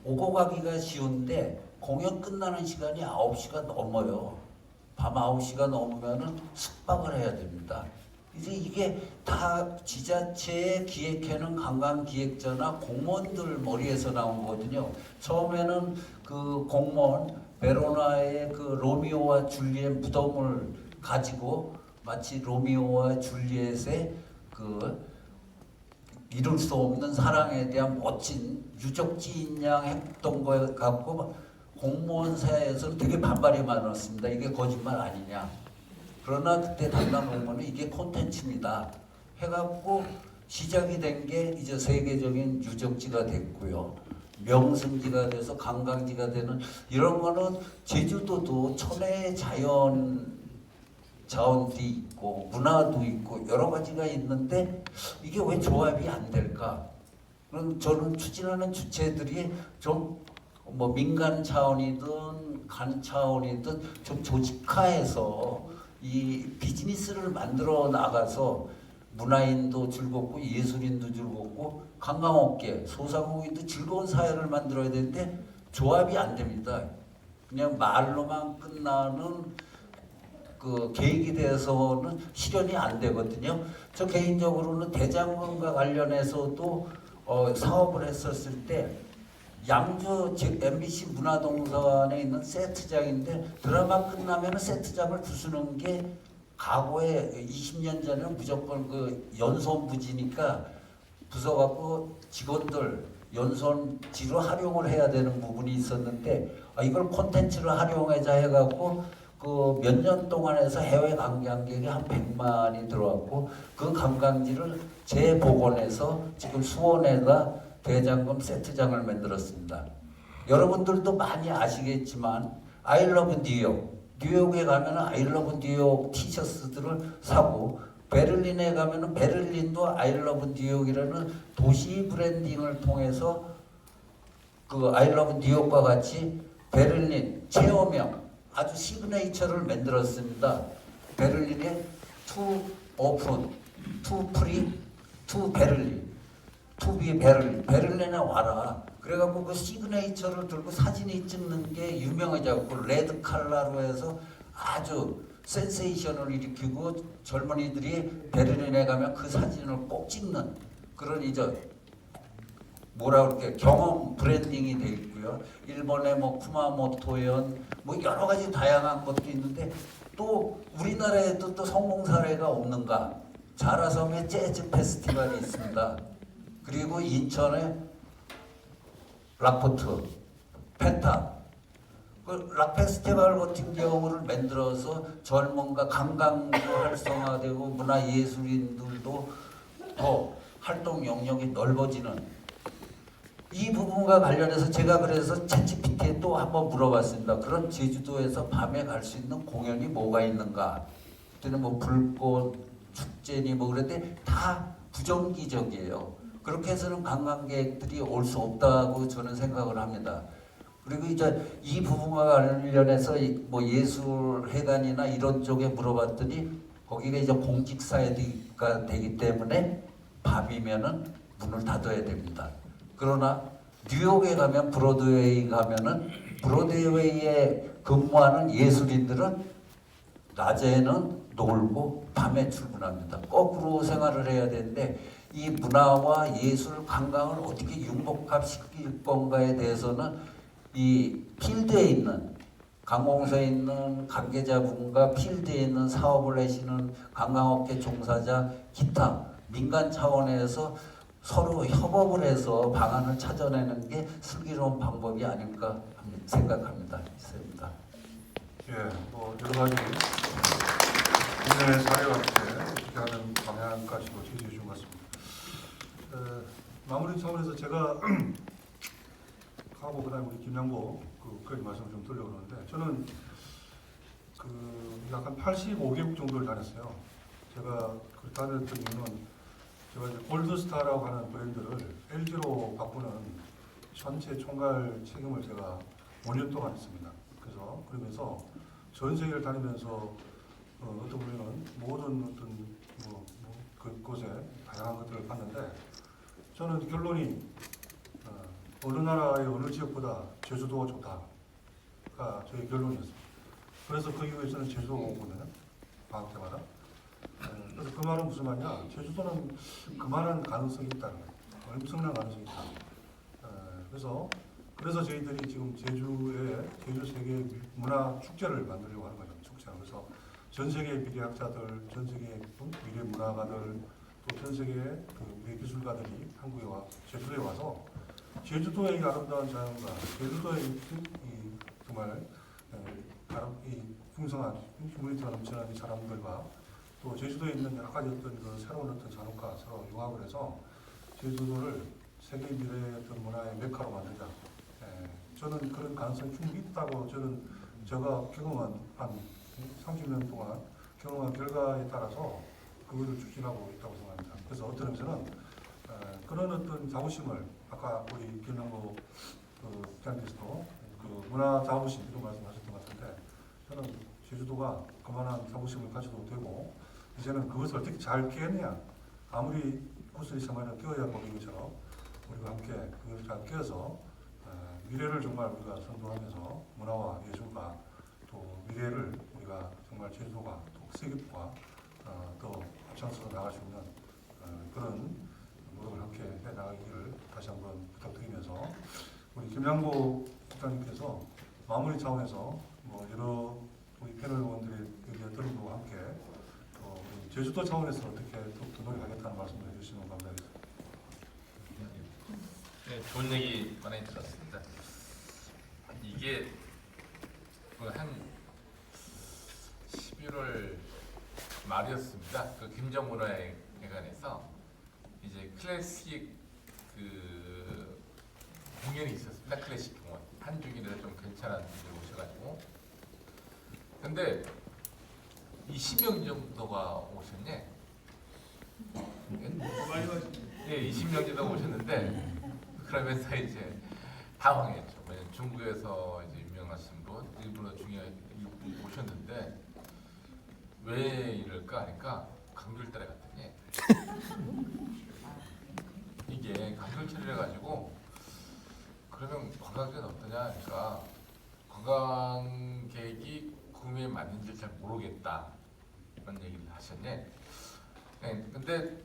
오고 가기가 쉬운데 공연 끝나는 시간이 9시가 넘어요. 밤 9시가 넘으면은 숙박을 해야 됩니다. 이제 이게 다 지자체에 기획하는 관광기획자나 공무원들 머리에서 나온 거거든요. 처음에는 그 공무원 베로나의 그 로미오와 줄리엣 무덤을 가지고 마치 로미오와 줄리엣의 그 이룰 수 없는 사랑에 대한 멋진 유적지인 양 했던 거 갖고 공무원 사회에서는 되게 반발이 많았습니다. 이게 거짓말 아니냐. 그러나 그때 담당 공무원은 이게 콘텐츠입니다 해갖고 시작이 된 게 이제 세계적인 유적지가 됐고요. 명승지가 돼서 관광지가 되는 이런 거는 제주도도 천혜의 자연을 자원도 있고 문화도 있고 여러 가지가 있는데 이게 왜 조합이 안 될까? 그럼 저는 추진하는 주체들이 좀 뭐 민간 차원이든 간 차원이든 좀 조직화해서 이 비즈니스를 만들어 나가서 문화인도 즐겁고 예술인도 즐겁고 관광업계, 소상공인도 즐거운 사회를 만들어야 되는데 조합이 안 됩니다. 그냥 말로만 끝나는 그 계획에 대해서는 실현이 안 되거든요. 저 개인적으로는 대장금과 관련해서도 사업을 했었을 때 양주 MBC 문화동산에 있는 세트장인데 드라마 끝나면 세트장을 부수는 게 과거에 20년 전에는 무조건 그 연손부지니까 부숴갖고 직원들 연손지로 활용을 해야 되는 부분이 있었는데 이걸 콘텐츠로 활용하자 해갖고 그 몇 년 동안 해서 해외 관광객이 한 100만이 들어왔고 그 관광지를 재복원해서 지금 수원에다 대장금 세트장을 만들었습니다. 여러분들도 많이 아시겠지만 I love 뉴욕, 뉴욕에 가면은 I love 뉴욕 티셔츠들을 사고 베를린에 가면은 베를린도 I love 뉴욕이라는 도시 브랜딩을 통해서 그 I love 뉴욕과 같이 베를린 체험형 아주 시그네이처를 만들었습니다. 베를린에 투 오픈, 투 프리, 투 베를린, 투비 베를린, 베를린에 와라. 그래갖고 그 시그네이처를 들고 사진이 찍는 게 유명해졌고 레드 칼라로 해서 아주 센세이션을 일으키고 젊은이들이 베를린에 가면 그 사진을 꼭 찍는 그런 이제 뭐라 그럴게 경험 브랜딩이 돼 있고요. 일본의 뭐 쿠마모토현 뭐 여러 가지 다양한 것도 있는데 또 우리나라에도 또 성공 사례가 없는가? 자라섬에 재즈 페스티벌이 있습니다. 그리고 인천에 락포트, 펜타, 그 락 페스티벌 같은 경우를 만들어서 젊은가 관광도 활성화되고 문화 예술인들도 더 활동 영역이 넓어지는 이 부분과 관련해서 제가 그래서 챗GPT에 또 한번 물어봤습니다. 그럼 제주도에서 밤에 갈 수 있는 공연이 뭐가 있는가? 그때는 뭐 불꽃 축제니 뭐 그런데 다 부정기적이에요. 그렇게 해서는 관광객들이 올 수 없다고 저는 생각을 합니다. 그리고 이제 이 부분과 관련해서 뭐 예술회관이나 이런 쪽에 물어봤더니 거기가 이제 공직사회가 되기 때문에 밤이면은 문을 닫아야 됩니다. 그러나 뉴욕에 가면 브로드웨이 가면은 브로드웨이에 근무하는 예술인들은 낮에는 놀고 밤에 출근합니다. 거꾸로 생활을 해야 되는데 이 문화와 예술 관광을 어떻게 융복합시킬 건가에 대해서는 이 필드에 있는 관공서에 있는 관계자분과 필드에 있는 사업을 하시는 관광업계 종사자 기타 민간 차원에서 서로 협업을 해서 방안을 찾아내는 게 슬기로운 방법이 아닐까 생각합니다. 있습니다. 예, 뭐 여러 가지 국내 사회와 함께 어떻게 하는 방향까지도 제시해 준 것 같습니다. 마무리 차원에서 제가 하고 그다음에 우리 김양보 그까지 말씀을 좀 드리려고 하는데 저는 그 약간 85개국 정도를 다녔어요. 제가 그 다녔던 이유는 제가 이제 골드스타라고 하는 브랜드를 LG로 바꾸는 전체 총괄 책임을 제가 5년 동안 했습니다. 그래서 그러면서 전 세계를 다니면서 어떤 보면은 모든 어떤 그곳에 다양한 것들을 봤는데 저는 결론이 어느 나라의 어느 지역보다 제주도가 좋다가 저의 결론이었습니다. 그래서 그 이후에 저는 제주도 오거든요. 방학 때마다. 그래서 그 말은 무슨 말이냐? 제주도는 그만한 가능성이 있다는 거예요. 엄청난 가능성이 있다. 그래서 저희들이 지금 제주에 제주 세계 문화 축제를 만들려고 하는 거죠. 축제. 그래서 전 세계 미래학자들, 전 세계 미래 문화가들, 또 전 세계 그 미래 기술가들이 한국에 제주도에 와서 제주도의 아름다운 자연과 제주도의 이 정말 이 풍성한 휴머니티가 넘치는 이 사람들과 또 제주도에 있는 여러 가지 어떤 그 새로운 어떤 잔혹과 서로 융합을 해서 제주도를 세계 미래의 어떤 문화의 메카로 만들자. 저는 그런 가능성이 충분히 있다고 저는 제가 경험한 한 30년 동안 경험한 결과에 따라서 그것을 추진하고 있다고 생각합니다. 그래서 어떤 의미에서는 그런 어떤 자부심을 아까 우리 김남국 부장님께서도 그 문화 자부심 이런 말씀하셨던 것 같은데 저는 제주도가 그만한 자부심을 가져도 되고 이제는 그것을 어떻게 잘 깨느냐 아무리 구슬이 서만을 끼워야 보는 것처럼 우리가 함께 그것을 잘 끼워서 미래를 정말 우리가 선도하면서 문화와 예술과 또 미래를 우리가 정말 제주도가 또 세계화 또 앞장서서 나갈 수 있는 그런 노력을 함께 해 나가기를 다시 한번 부탁드리면서 우리 김양보 국장님께서 마무리 차원에서 뭐 여러 우리 패널 의원들의 의견 들은 것과 함께 또 우리 제주도 차원에서 어떻게 더 노력하겠다는 말씀을 해주시면 감사하겠습니다. 네, 좋은 얘기 많이 들었습니다. 이게 한 11월 말이었습니다. 그 김정문화회관에서 이제 클래식 그 공연이 있었습니다. 클래식 공연. 한중일에 좀 괜찮은 분들 오셔가지고. 근데 20명 정도가 오셨네. 예, 20명 정도 오셨는데 그러면서 이제 당황했죠. 왜냐면 중국에서 이제 유명하신 분, 일본어 중요한 분 오셨는데 왜 이럴까 하니까 감귤달에 갔더니 이게 감귤철이라 가지고 그러면 관광객은 어떠냐 하니까 관광객이 구매에 맞는지 잘 모르겠다 그런 얘기를 하셨네. 네, 근데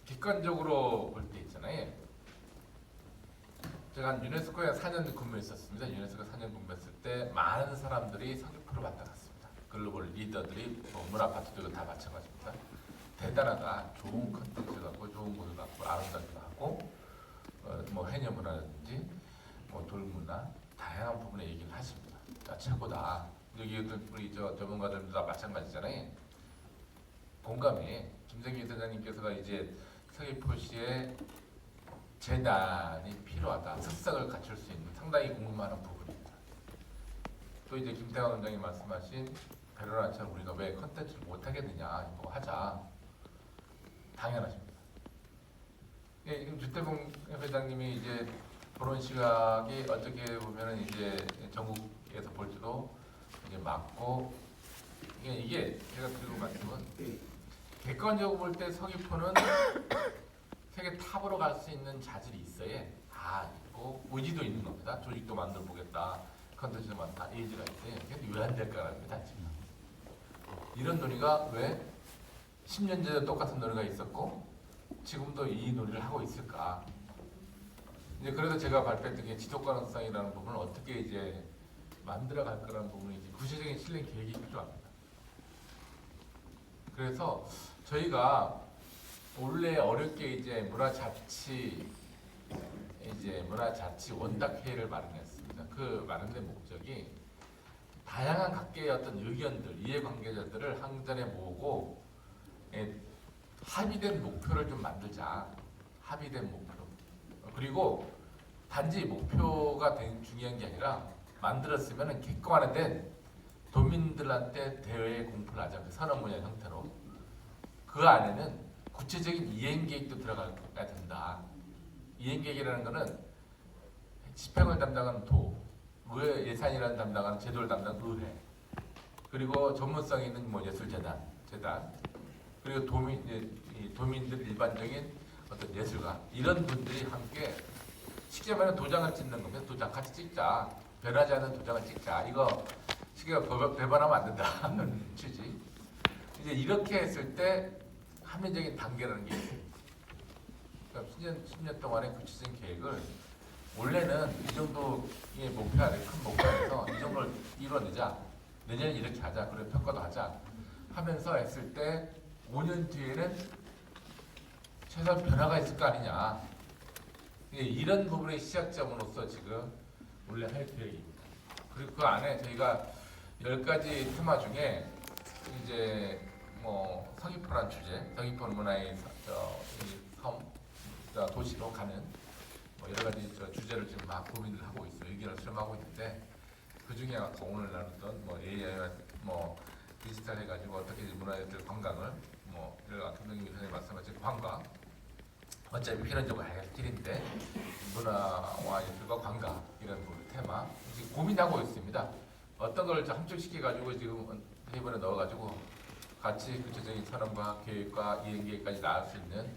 객관적으로 볼 때 있잖아요. 제가 한 유네스코에 4년 근무했었습니다. 유네스코 4년 근무했을 때 많은 사람들이 서귀포를 왔다 갔습니다. 글로벌 리더들이 문화 파트도 다 마찬가지입니다. 대단하다. 좋은 컨텐츠 갖고 좋은 것을 갖고 아름답기도 하고 뭐 해녀문화라든지 뭐 돌문화 다양한 부분에 얘기를 하십니다. 최고다. 여기 우리 전문가들도 다 마찬가지잖아요. 공감이 김생기 이사장님께서가 이제 서귀포시에 재단이 필요하다. 특색을 갖출 수 있는 상당히 궁금한 부분입니다. 또 이제 김태환 원장이 말씀하신 베로나처럼 우리가 왜 컨텐츠를 못하겠느냐 이거 하자. 당연하십니다. 예, 지금 주태봉 회장님이 이제 그런 시각이 어떻게 보면은 이제 전국에서 볼 때도 이제 맞고 이게 제가 들고 갔지만 객관적으로 볼 때 서귀포는 세계 탑으로 갈 수 있는 자질이 있어야 다 있고 의지도 있는 겁니다. 조직도 만들어 보겠다. 컨텐츠도 많다. 의지가 있어요. 근데 왜 안 될까랍니다. 지금 이런 논의가 왜 10년 전에 똑같은 논의가 있었고 지금도 이 논의를 하고 있을까? 이제 그래서 제가 발표했던 게 지속 가능성이라는 부분을 어떻게 이제 만들어 갈 거라는 부분이 이제 구체적인 실행 계획이 필요합니다. 그래서 저희가 원래 어렵게 이제 문화자치 원탁회의를 마련했습니다. 그 마련된 목적이 다양한 각계의 어떤 의견들, 이해관계자들을 한 자리에 모으고 합의된 목표를 좀 만들자. 합의된 목표. 그리고 단지 목표가 중요한 게 아니라 만들었으면 객관화된 도민들한테 대외에 공표를 하자. 그 산업문화 형태로. 그 안에는 구체적인 이행계획도 들어가야 된다. 이행계획이라는 거는 집행을 담당하는 도, 의회 예산이라는 담당하는 제도를 담당하는 의회, 그리고 전문성 있는 뭐 예술재단, 그리고 도민들 일반적인 어떤 예술가 이런 분들이 함께 쉽게 말하면 도장을 찍는 겁니다. 도장 같이 찍자. 변하지 않는 도장을 찍자. 이거 쉽게 배반하면 안 된다는 취지. 이제 이렇게 했을 때 합리적인 단계라는 게 있어요. 그러니까 10년 동안의 구체적인 계획을 원래는 이 정도의 목표 안에 큰 목표 안에서 이 정도를 이뤄내자. 내년에 이렇게 하자. 그리고 평가도 하자. 하면서 했을 때 5년 뒤에는 최소한 변화가 있을 거 아니냐. 이런 부분의 시작점으로서 지금 원래 할 계획입니다. 그리고 그 안에 저희가 10가지 테마 중에 이제 뭐 서귀포란 주제, 서귀포 문화의 도시로 가는 뭐 여러 가지 주제를 지금 막 고민을 하고 있어요. 의견을 수렴하고 있는데 그 중에 오늘 나눴던 뭐 AI, 뭐 디지털 해가지고 어떻게 문화예술 관광을 뭐 아까 김동민 선생님 말씀하신 관광 어차피 필연적으로 할 길인데 문화와 예술과 관광 이런 테마 지금 고민하고 있습니다. 어떤 걸 함축시켜가지고 지금 테이블에 넣어가지고 같이 구체적인 선언과 계획과 이행계획까지 나올 수 있는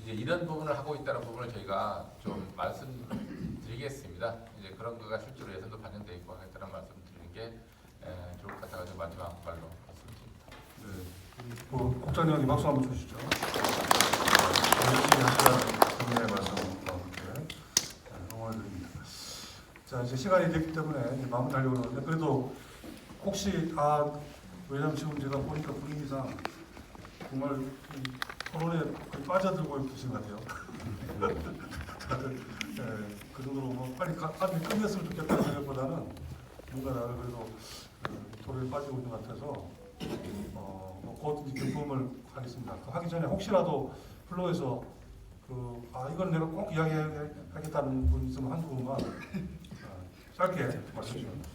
이제 이런 부분을 하고 있다는 부분을 저희가 좀 말씀드리겠습니다. 이제 그런 거가 실제로 예산도 반영돼 있고 하겠다는 말씀드리는 게 좋을 것 같아가지고 마지막 말로 말씀드립니다. 네. 국장님께 박수 한번 주시죠. 열심히 하시라는 국민의 말씀과 함께 응원드립니다. 자, 이제 시간이 됐기 때문에 이제 마무리하려고 하는데 그래도 혹시 왜냐면 지금 제가 보니까 분위기상 정말 이 토론에 거의 빠져들고 계신 것 같아요. 다들 그 정도로 뭐 빨리 끝냈으면 좋겠다는 생각보다는 뭔가 나를 그래도 토론에 빠지고 있는 것 같아서 곧 경품을 하겠습니다. 하기 전에 혹시라도 플로에서 이건 내가 꼭 이야기하겠다는 분 있으면 한두 분만 짧게 말씀해 주시면.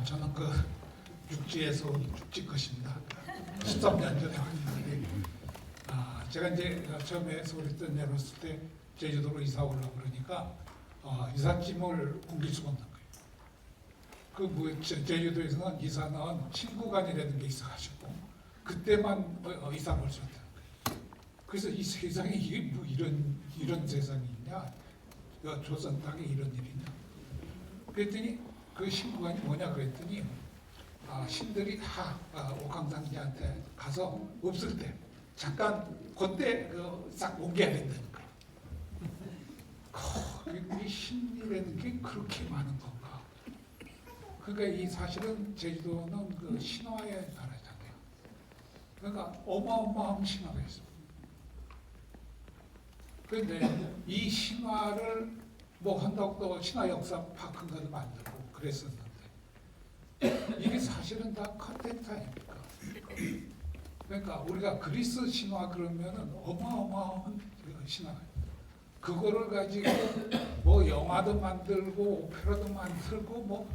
저는 육지에서 온 육지 것입니다. 13년 전에 왔는데 제가 이제 처음에 서울에 내려왔을 때 제주도로 이사 오려고 그러니까 이삿짐을 옮길 수가 없는 거예요. 제주도에서는 이사는 친구간이라는 게 있어가지고 그때만 이사를 올 수 있다는 거예요. 그래서 이 세상에 이게 뭐 이런 세상이 있냐? 조선 땅에 이런 일이 있냐? 그랬더니 그 신부관이 뭐냐 그랬더니 신들이 다 옥황상제한테 가서 없을 때 잠깐 그때 싹 옮겨야 된다는 거예요. 이 신이라는 게 그렇게 많은 건가? 그러니까 이 사실은 제주도는 그 신화의 나라잖아요. 그러니까 어마어마한 신화가 있습니다. 그런데 이 신화를 뭐 한다고 또 신화 역사 파크인가도 만들고 그랬었는데 이게 사실은 다 컨텐츠 아닙니까? 그러니까 우리가 그리스 신화 그러면은 어마어마한 신화가 그거를 가지고 뭐 영화도 만들고 오페라도 만들고 뭐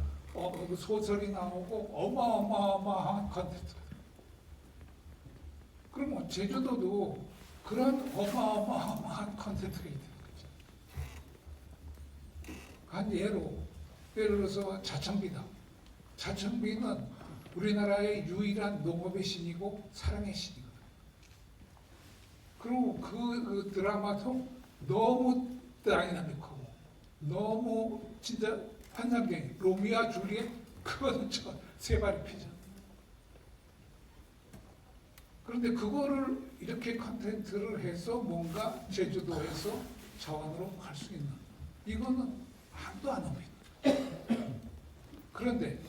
소설이 나오고 어마어마한 컨텐츠. 그러면 제주도도 그런 어마어마한 컨텐츠가 있는 거죠. 한 예를 들어서 자청비다. 자청비는 우리나라의 유일한 농업의 신이고 사랑의 신이거든요. 그리고 그 드라마도 너무 다이나믹하고 너무 진짜 환상적인 로미오와 줄리엣 그거는 세 발의 피자. 그런데 그거를 이렇게 컨텐츠를 해서 뭔가 제주도에서 자원으로 할 수 있는 이거는 한도 안 옵니다. 그런데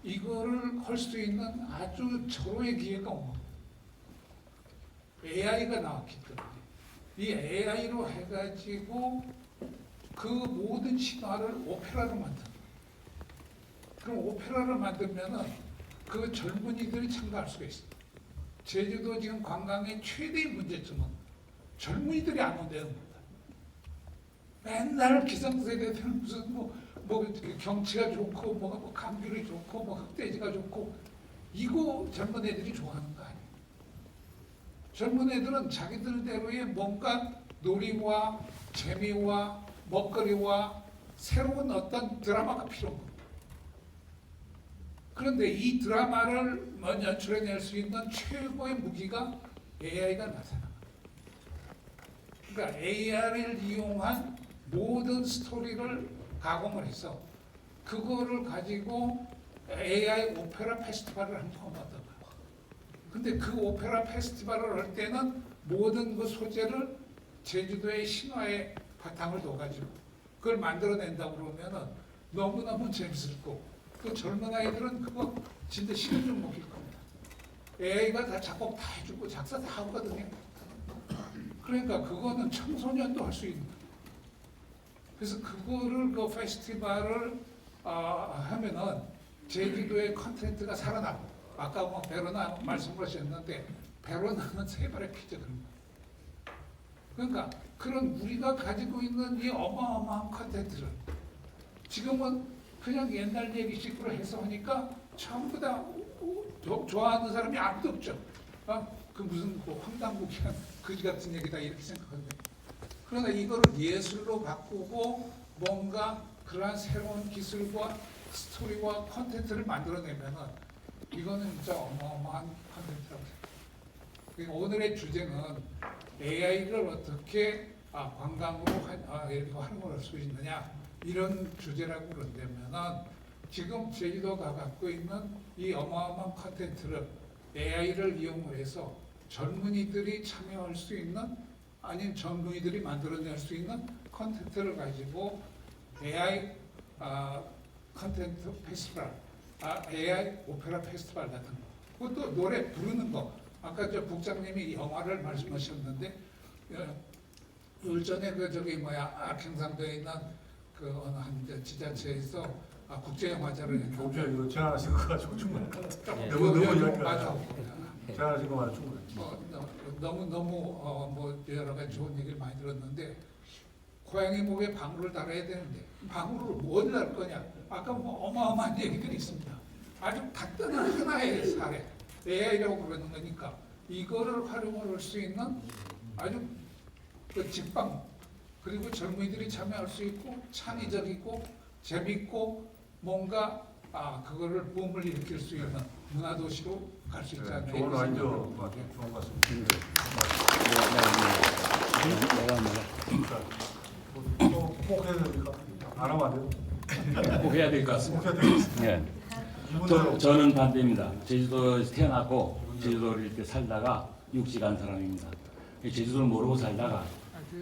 이거를 할 수 있는 아주 절호의 기회가 온 겁니다. AI가 나왔기 때문에 이 AI로 해가지고 그 모든 신화를 오페라로 만든다. 그럼 오페라를 만들면은 그 젊은이들이 참가할 수가 있습니다. 제주도 지금 관광의 최대의 문제점은 젊은이들이 안 온다는 겁니다. 맨날 기성세대들은 무슨 뭐 경치가 좋고 뭐 감귤이 좋고 뭐 흑돼지가 좋고 이거 젊은 애들이 좋아하는 거 아니에요. 젊은 애들은 자기들대로의 뭔가 놀이와 재미와 먹거리와 새로운 어떤 드라마가 필요한 겁니다. 그런데 이 드라마를 연출해낼 수 있는 최고의 무기가 AI가 나타납니다. 그러니까 AI를 이용한 모든 스토리를 가공을 해서 그거를 가지고 AI 오페라 페스티벌을 한번 만든 거예요. 근데 그 오페라 페스티벌을 할 때는 모든 그 소재를 제주도의 신화의 바탕을 둬가지고 그걸 만들어낸다고 그러면은 너무너무 재밌었고 또 젊은 아이들은 그거 진짜 시간 좀 먹힐 겁니다. AI가 다 작곡 다 해주고 작사 다 하거든요. 그러니까 그거는 청소년도 할 수 있는 거예요. 그래서 그거를 그 페스티벌을 하면은 제주도의 컨텐츠가 살아나고 아까 뭐 베로나 말씀하셨는데 베로나는 세 발의 피자 그런 거. 그러니까 그런 우리가 가지고 있는 이 어마어마한 컨텐츠를 지금은 그냥 옛날 얘기식으로 해서 하니까 전부 다 좋아하는 사람이 아무도 없죠. 그 무슨 뭐 황당무계한 거지 같은 얘기다 이렇게 생각하는데, 그러나 이거를 예술로 바꾸고 뭔가 그러한 새로운 기술과 스토리와 컨텐츠를 만들어내면은 이거는 진짜 어마어마한 컨텐츠라고 생각해요. 그러니까 오늘의 주제는 AI를 어떻게 관광으로 이렇게 활용할 수 있느냐 이런 주제라고 그런다면은 지금 제주도가 갖고 있는 이 어마어마한 컨텐츠를 AI를 이용을 해서 젊은이들이 참여할 수 있는 아니면 젊은이들이 만들어낼 수 있는 컨텐츠를 가지고 AI 컨텐츠 페스티벌, AI 오페라 페스티벌 같은 거, 그것도 노래 부르는 거. 아까 저 국장님이 영화를 말씀하셨는데 일전에 그 저기 경상도에 있는 그 어느 한 지자체에서 국제영화제를 했는데 교주야 이거 제안하신 거 가지고 충분히 너무 이야기가 맞아. 제안하신 거 말고 충분히. 너무 뭐 여러 가지 좋은 얘기를 많이 들었는데 고양이 목에 방울을 달아야 되는데 방울을 뭘 달 거냐? 아까 뭐 어마어마한 얘기들이 있습니다. 아주 간단한 하나의 사례 AI라고 그러는 거니까 이거를 활용할 수 있는 아주 그 직방 그리고 젊은이들이 참여할 수 있고 창의적이고 재밌고 뭔가 그거를 붐을 일으킬 수 있는 문화도시로 갈 수 있지 않나. 좋은 아이디어 좋은 것 같습니다. 꼭 해야 됩니까? 안 하면 안 돼요? 꼭 해야 될 것 같습니다. 꼭 해야 되겠습니다. 네. 이분들 저는 반대입니다. 제주도에서 태어났고 제주도를 이렇게 살다가 육지 간 사람입니다. 제주도를 모르고 살다가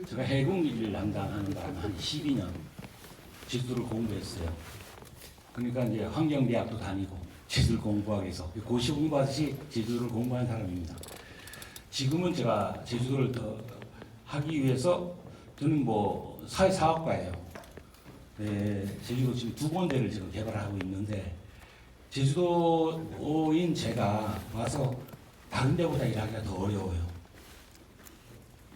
제가 해군일을 담당하는 바람에 한 12년 제주도를 공부했어요. 그러니까 이제 환경대학도 다니고 제주도를 공부하기 위해서 고시 공부하듯이 제주도를 공부한 사람입니다. 지금은 제가 제주도를 더 하기 위해서 저는 뭐 사회사업가예요. 제주도 지금 2군데를 지금 개발하고 있는데 제주도인 제가 와서 다른 데보다 일하기가 더 어려워요.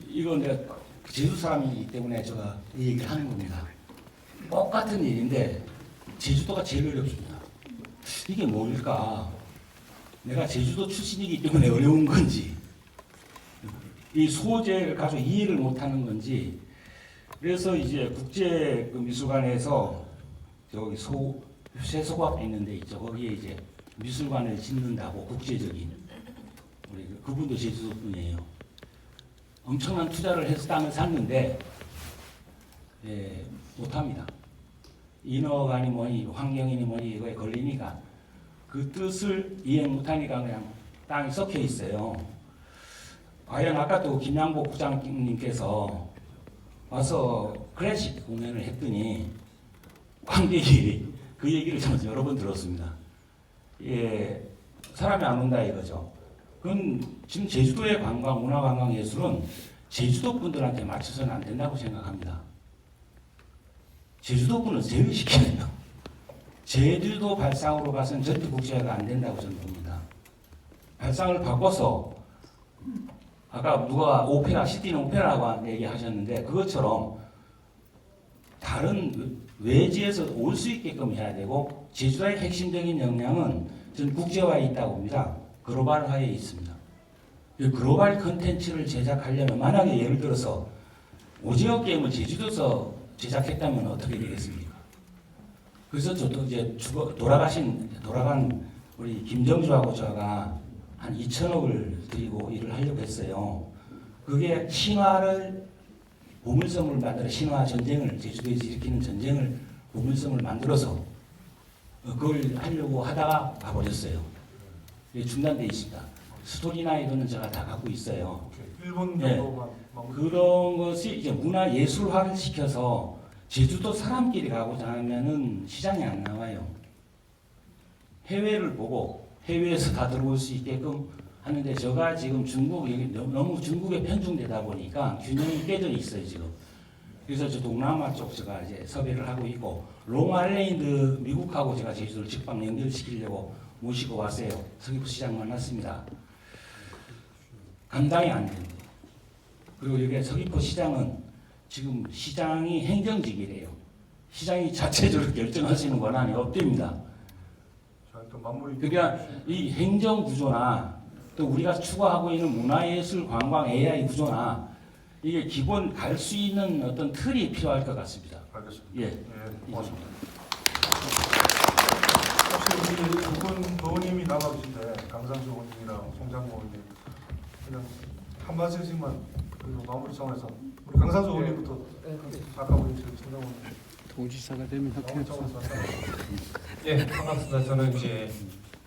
이건 내가 제주 사람이기 때문에 제가 이 얘기를 하는 겁니다. 똑같은 일인데 제주도가 제일 어렵습니다. 이게 뭘까? 내가 제주도 출신이기 때문에 어려운 건지 이 소재를 가지고 이해를 못하는 건지 그래서 이제 국제 미술관에서 저기 세소과학에 있는데 있죠. 거기에 이제 미술관을 짓는다고 국제적인 우리 그분도 제주도 분이에요. 엄청난 투자를 해서 땅을 샀는데 못합니다. 인허가니 뭐니 환경이니 뭐니 이거에 걸리니까 그 뜻을 이해 못하니까 그냥 땅이 썩혀 있어요. 과연 아까 또 김양복 부장님께서 와서 클래식 공연을 했더니 관객이 그 얘기를 저는 여러 번 들었습니다. 사람이 안 온다 이거죠. 그건 지금 제주도의 관광, 문화관광 예술은 제주도 분들한테 맞춰서는 안 된다고 생각합니다. 제주도 분은 제외시켜요. 제주도 발상으로 봐서는 절대 국제화가 안 된다고 저는 봅니다. 발상을 바꿔서 아까 누가 오페라, 시티는 오페라라고 얘기하셨는데 그것처럼 다른 외지에서 올 수 있게끔 해야 되고 제주도의 핵심적인 역량은 저는 국제화에 있다고 봅니다. 글로벌화에 있습니다. 글로벌 컨텐츠를 제작하려면 만약에 예를 들어서 오징어 게임을 제주도에서 제작했다면 어떻게 되겠습니까? 그래서 저도 이제 돌아간 우리 김정주하고 저가 한 2천억을 들이고 일을 하려고 했어요. 그게 신화를 보물섬을 만들어 신화 전쟁을 제주도에서 일으키는 전쟁을 보물섬을 만들어서 그걸 하려고 하다가 가버렸어요. 중단돼 있습니다. 스토리나이드는 제가 다 갖고 있어요. 1분 네. 정도만 그런 것이 이제 문화 예술화를 시켜서 제주도 사람끼리 가고자 하면은 시장이 안 나와요. 해외를 보고 해외에서 다 들어올 수 있게끔 하는데 제가 지금 너무 중국에 편중되다 보니까 균형이 깨져 있어요 지금. 그래서 저 동남아 쪽 제가 이제 섭외를 하고 있고 롱아일랜드 미국하고 제가 제주도를 직방 연결시키려고 모시고 왔어요. 서귀포 시장 만났습니다. 감당이 안 됩니다. 그리고 여기 서귀포 시장은 지금 시장이 행정직이래요. 시장이 자체적으로 결정할 수 있는 권한이 없답니다. 자, 또 마무리. 그러니까 이 행정 구조나 또 우리가 추구하고 있는 문화예술 관광 AI 구조나 이게 기본 갈 수 있는 어떤 틀이 필요할 것 같습니다. 알겠습니다. 예. 예, 고맙습니다. 혹시 우리 두분 의원님이 남아 계신데 강상수 의원님이랑 송장모 의원님 그냥 한 말씀씩만 그리고 마무리 차원에서 우리 강상수 의원님부터 아까 우리 송장모 의원님 도지사가 되면 마무리 차원에서 예, 반갑습니다. 저는 이제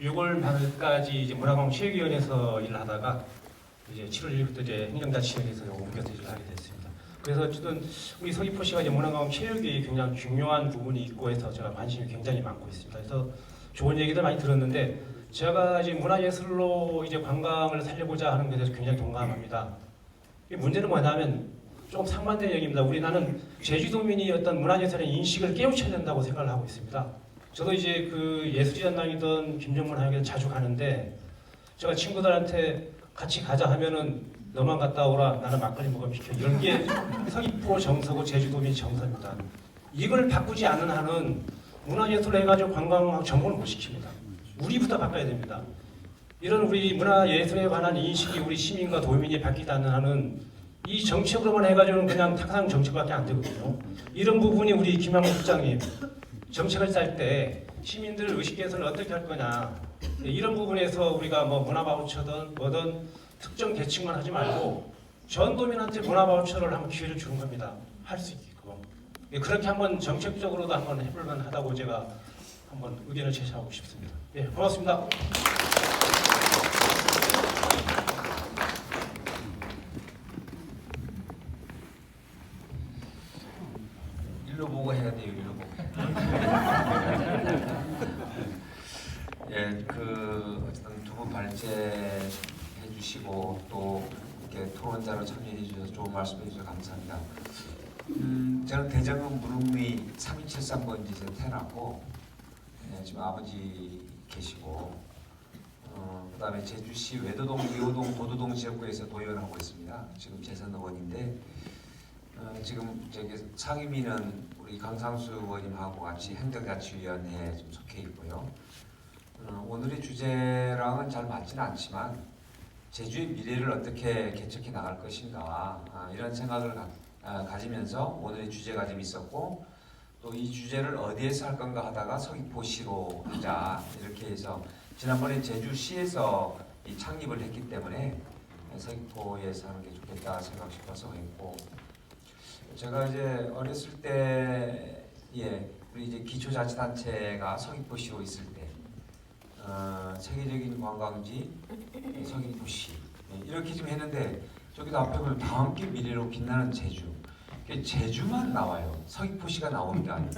6월 말까지 이제 문화관광체육위원회에서 일을 하다가 이제 7월 1일부터 이제 행정자치위원회에서 옮겨서 일을 하게 됐습니다. 그래서 어쨌든 우리 서귀포시가 이제 문화관광체육이 굉장히 중요한 부분이 있고 해서 제가 관심이 굉장히 많고 있습니다. 그래서 좋은 얘기들 많이 들었는데 제가 이제 문화예술로 이제 관광을 살려보자 하는 것에 대해서 굉장히 동감합니다. 이 문제는 뭐냐면 조금 상반된 얘기입니다. 우리 나는 제주도민이 어떤 문화예술의 인식을 깨우쳐야 된다고 생각을 하고 있습니다. 저도 이제 그 예술전당이든 김정문 하역에 자주 가는데 제가 친구들한테 같이 가자 하면은 너만 갔다 오라 나는 막걸리 먹으면 시켜 이런 게 서귀포 정서고 제주도민 정서입니다. 이걸 바꾸지 않는 한은 문화예술로 해가지고 관광 정보를 못 시킵니다. 우리부터 바꿔야 됩니다. 이런 우리 문화예술에 관한 인식이 우리 시민과 도민이 바뀌지 않는 한은 이 정책으로만 해가지고는 그냥 탁상 정책밖에 안 되거든요. 이런 부분이 우리 김양국 부장님 정책을 짤 때 시민들 의식 개선을 어떻게 할 거냐 이런 부분에서 우리가 뭐 문화바우처든 뭐든 특정 계층만 하지 말고 전 도민한테 문화바우처를 한번 기회를 주는 겁니다. 할 수 있게끔 그렇게 한번 정책적으로도 한번 해볼 만하다고 제가 한번 의견을 제시하고 싶습니다. 예, 고맙습니다. 일로 보고 해야 돼요. 일로 보고. 예, 그 어쨌든 두 분 발제해 주시고 또 이렇게 토론자로 참여해 주셔서 좋은 말씀해 주셔서 감사합니다. 저는 대전은 무릉리 3273번 지에서 태어났고 지금 아버지 계시고 그다음에 제주시 외도동, 이호동, 도도동 지역구에서 도의원을 하고 있습니다. 지금 재선 의원인데 지금 저기 상임위는 우리 강상수 의원님하고 같이 행정자치위원회에 좀 속해 있고요. 오늘의 주제랑은 잘 맞지는 않지만 제주의 미래를 어떻게 개척해 나갈 것인가 이런 생각을 가지면서 오늘의 주제가 좀 있었고 또 이 주제를 어디에서 할 건가 하다가 서귀포시로 하자 이렇게 해서 지난번에 제주시에서 이 창립을 했기 때문에 서귀포에서 하는 게 좋겠다 생각 싶어서 했고 제가 이제 어렸을 때 우리 이제 기초자치단체가 서귀포시로 있을 때 세계적인 관광지 서귀포시 이렇게 좀 했는데 저기도 앞에 보면 다함께 미래로 빛나는 제주 제주만 나와요. 서귀포시가 나오는 게 아니에요.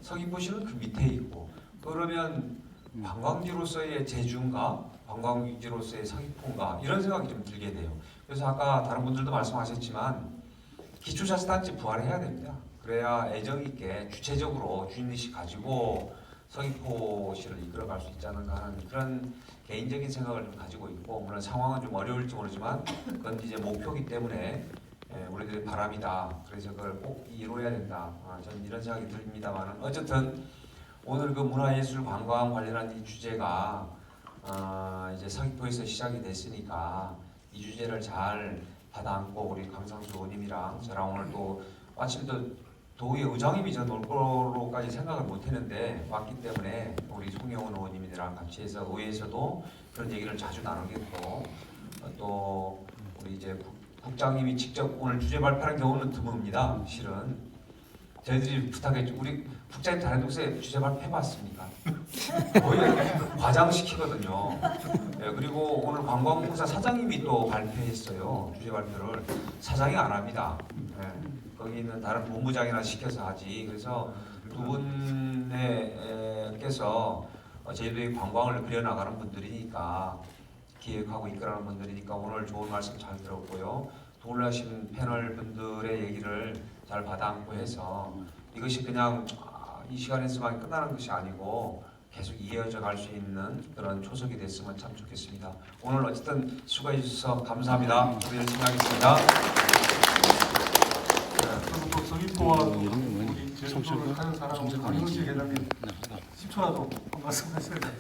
서귀포시는 그 밑에 있고 그러면 관광지로서의 제주인가 관광지로서의 서귀포인가 이런 생각이 좀 들게 돼요. 그래서 아까 다른 분들도 말씀하셨지만 기초자치단체 부활해야 됩니다. 그래야 애정 있게 주체적으로 주인의식 가지고 서귀포시를 이끌어갈 수 있지 않은가 하는 그런 개인적인 생각을 좀 가지고 있고 물론 상황은 좀 어려울지 모르지만 그건 이제 목표이기 때문에 우리들의 바람이다. 그래서 그걸 꼭 이루어야 된다. 저는 이런 생각이 듭니다만 어쨌든 오늘 그 문화예술 관광 관련한 이 주제가 이제 서귀포에서 시작이 됐으니까 이 주제를 잘 받아안고 우리 강상수 의원님이랑 저랑 오늘 또 마침 또 도의 의장님이 전 올 거로까지 생각을 못했는데 왔기 때문에 우리 송영훈 의원님이랑 같이 해서 의회에서도 그런 얘기를 자주 나누겠고 또 우리 이제 국장님이 직접 오늘 주제 발표하는 경우는 드뭅니다. 실은 저희들이 부탁했죠. 우리 국장님 다른 곳에 주제 발표해봤습니까? 거의 과장시키거든요. 그리고 오늘 관광공사 사장님이 또 발표했어요. 주제 발표를 사장이 안 합니다. 거기 있는 다른 본부장이나 시켜서 하지. 그래서 두 분께서 제주도의 관광을 그려나가는 분들이니까 기획하고 이끌어가는 분들이니까 오늘 좋은 말씀 잘 들었고요. 도울하신 패널 분들의 얘기를 잘 받아안고 해서 이것이 그냥 이 시간에서만 끝나는 것이 아니고 계속 이어져 갈 수 있는 그런 초석이 됐으면 참 좋겠습니다. 오늘 어쨌든 수고해 주셔서 감사합니다. 저도 열심히 하겠습니다. 그리고 또 서귀포와 우리 제주도를 가는 사람 강영식 회장님 10초라도 한 말씀 하셔야 돼요.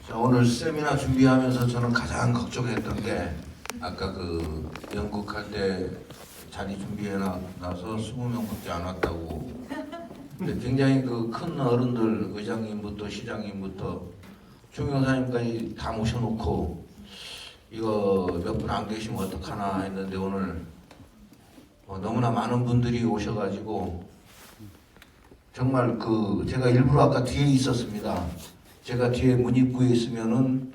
자, 오늘 세미나 준비하면서 저는 가장 걱정했던 게 아까 그 영국 할 때 자리 준비해 놔서 20명밖에 안 왔다고. 근데 굉장히 그 큰 어른들 의장님부터 시장님부터 총영사님까지 다 모셔놓고 이거 몇 분 안 계시면 어떡하나 했는데 오늘 너무나 많은 분들이 오셔가지고 정말 그 제가 일부러 아까 뒤에 있었습니다. 제가 뒤에 문 입구에 있으면은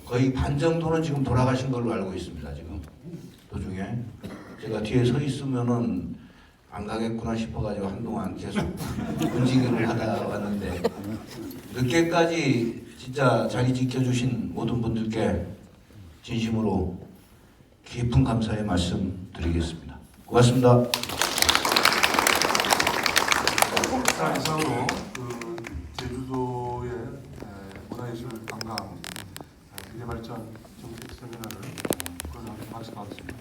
거의 반 정도는 지금 돌아가신 걸로 알고 있습니다. 지금 도중에 제가 뒤에 서 있으면은 안 가겠구나 싶어가지고 한동안 계속 움직임을 하다 왔는데 늦게까지 진짜 자리 지켜주신 모든 분들께 진심으로 깊은 감사의 말씀 드리겠습니다. 고맙습니다. 자, 이상으로 그 제주도의 문화예술 관광 미래발전 정책 세미나를 박수 받았습니다.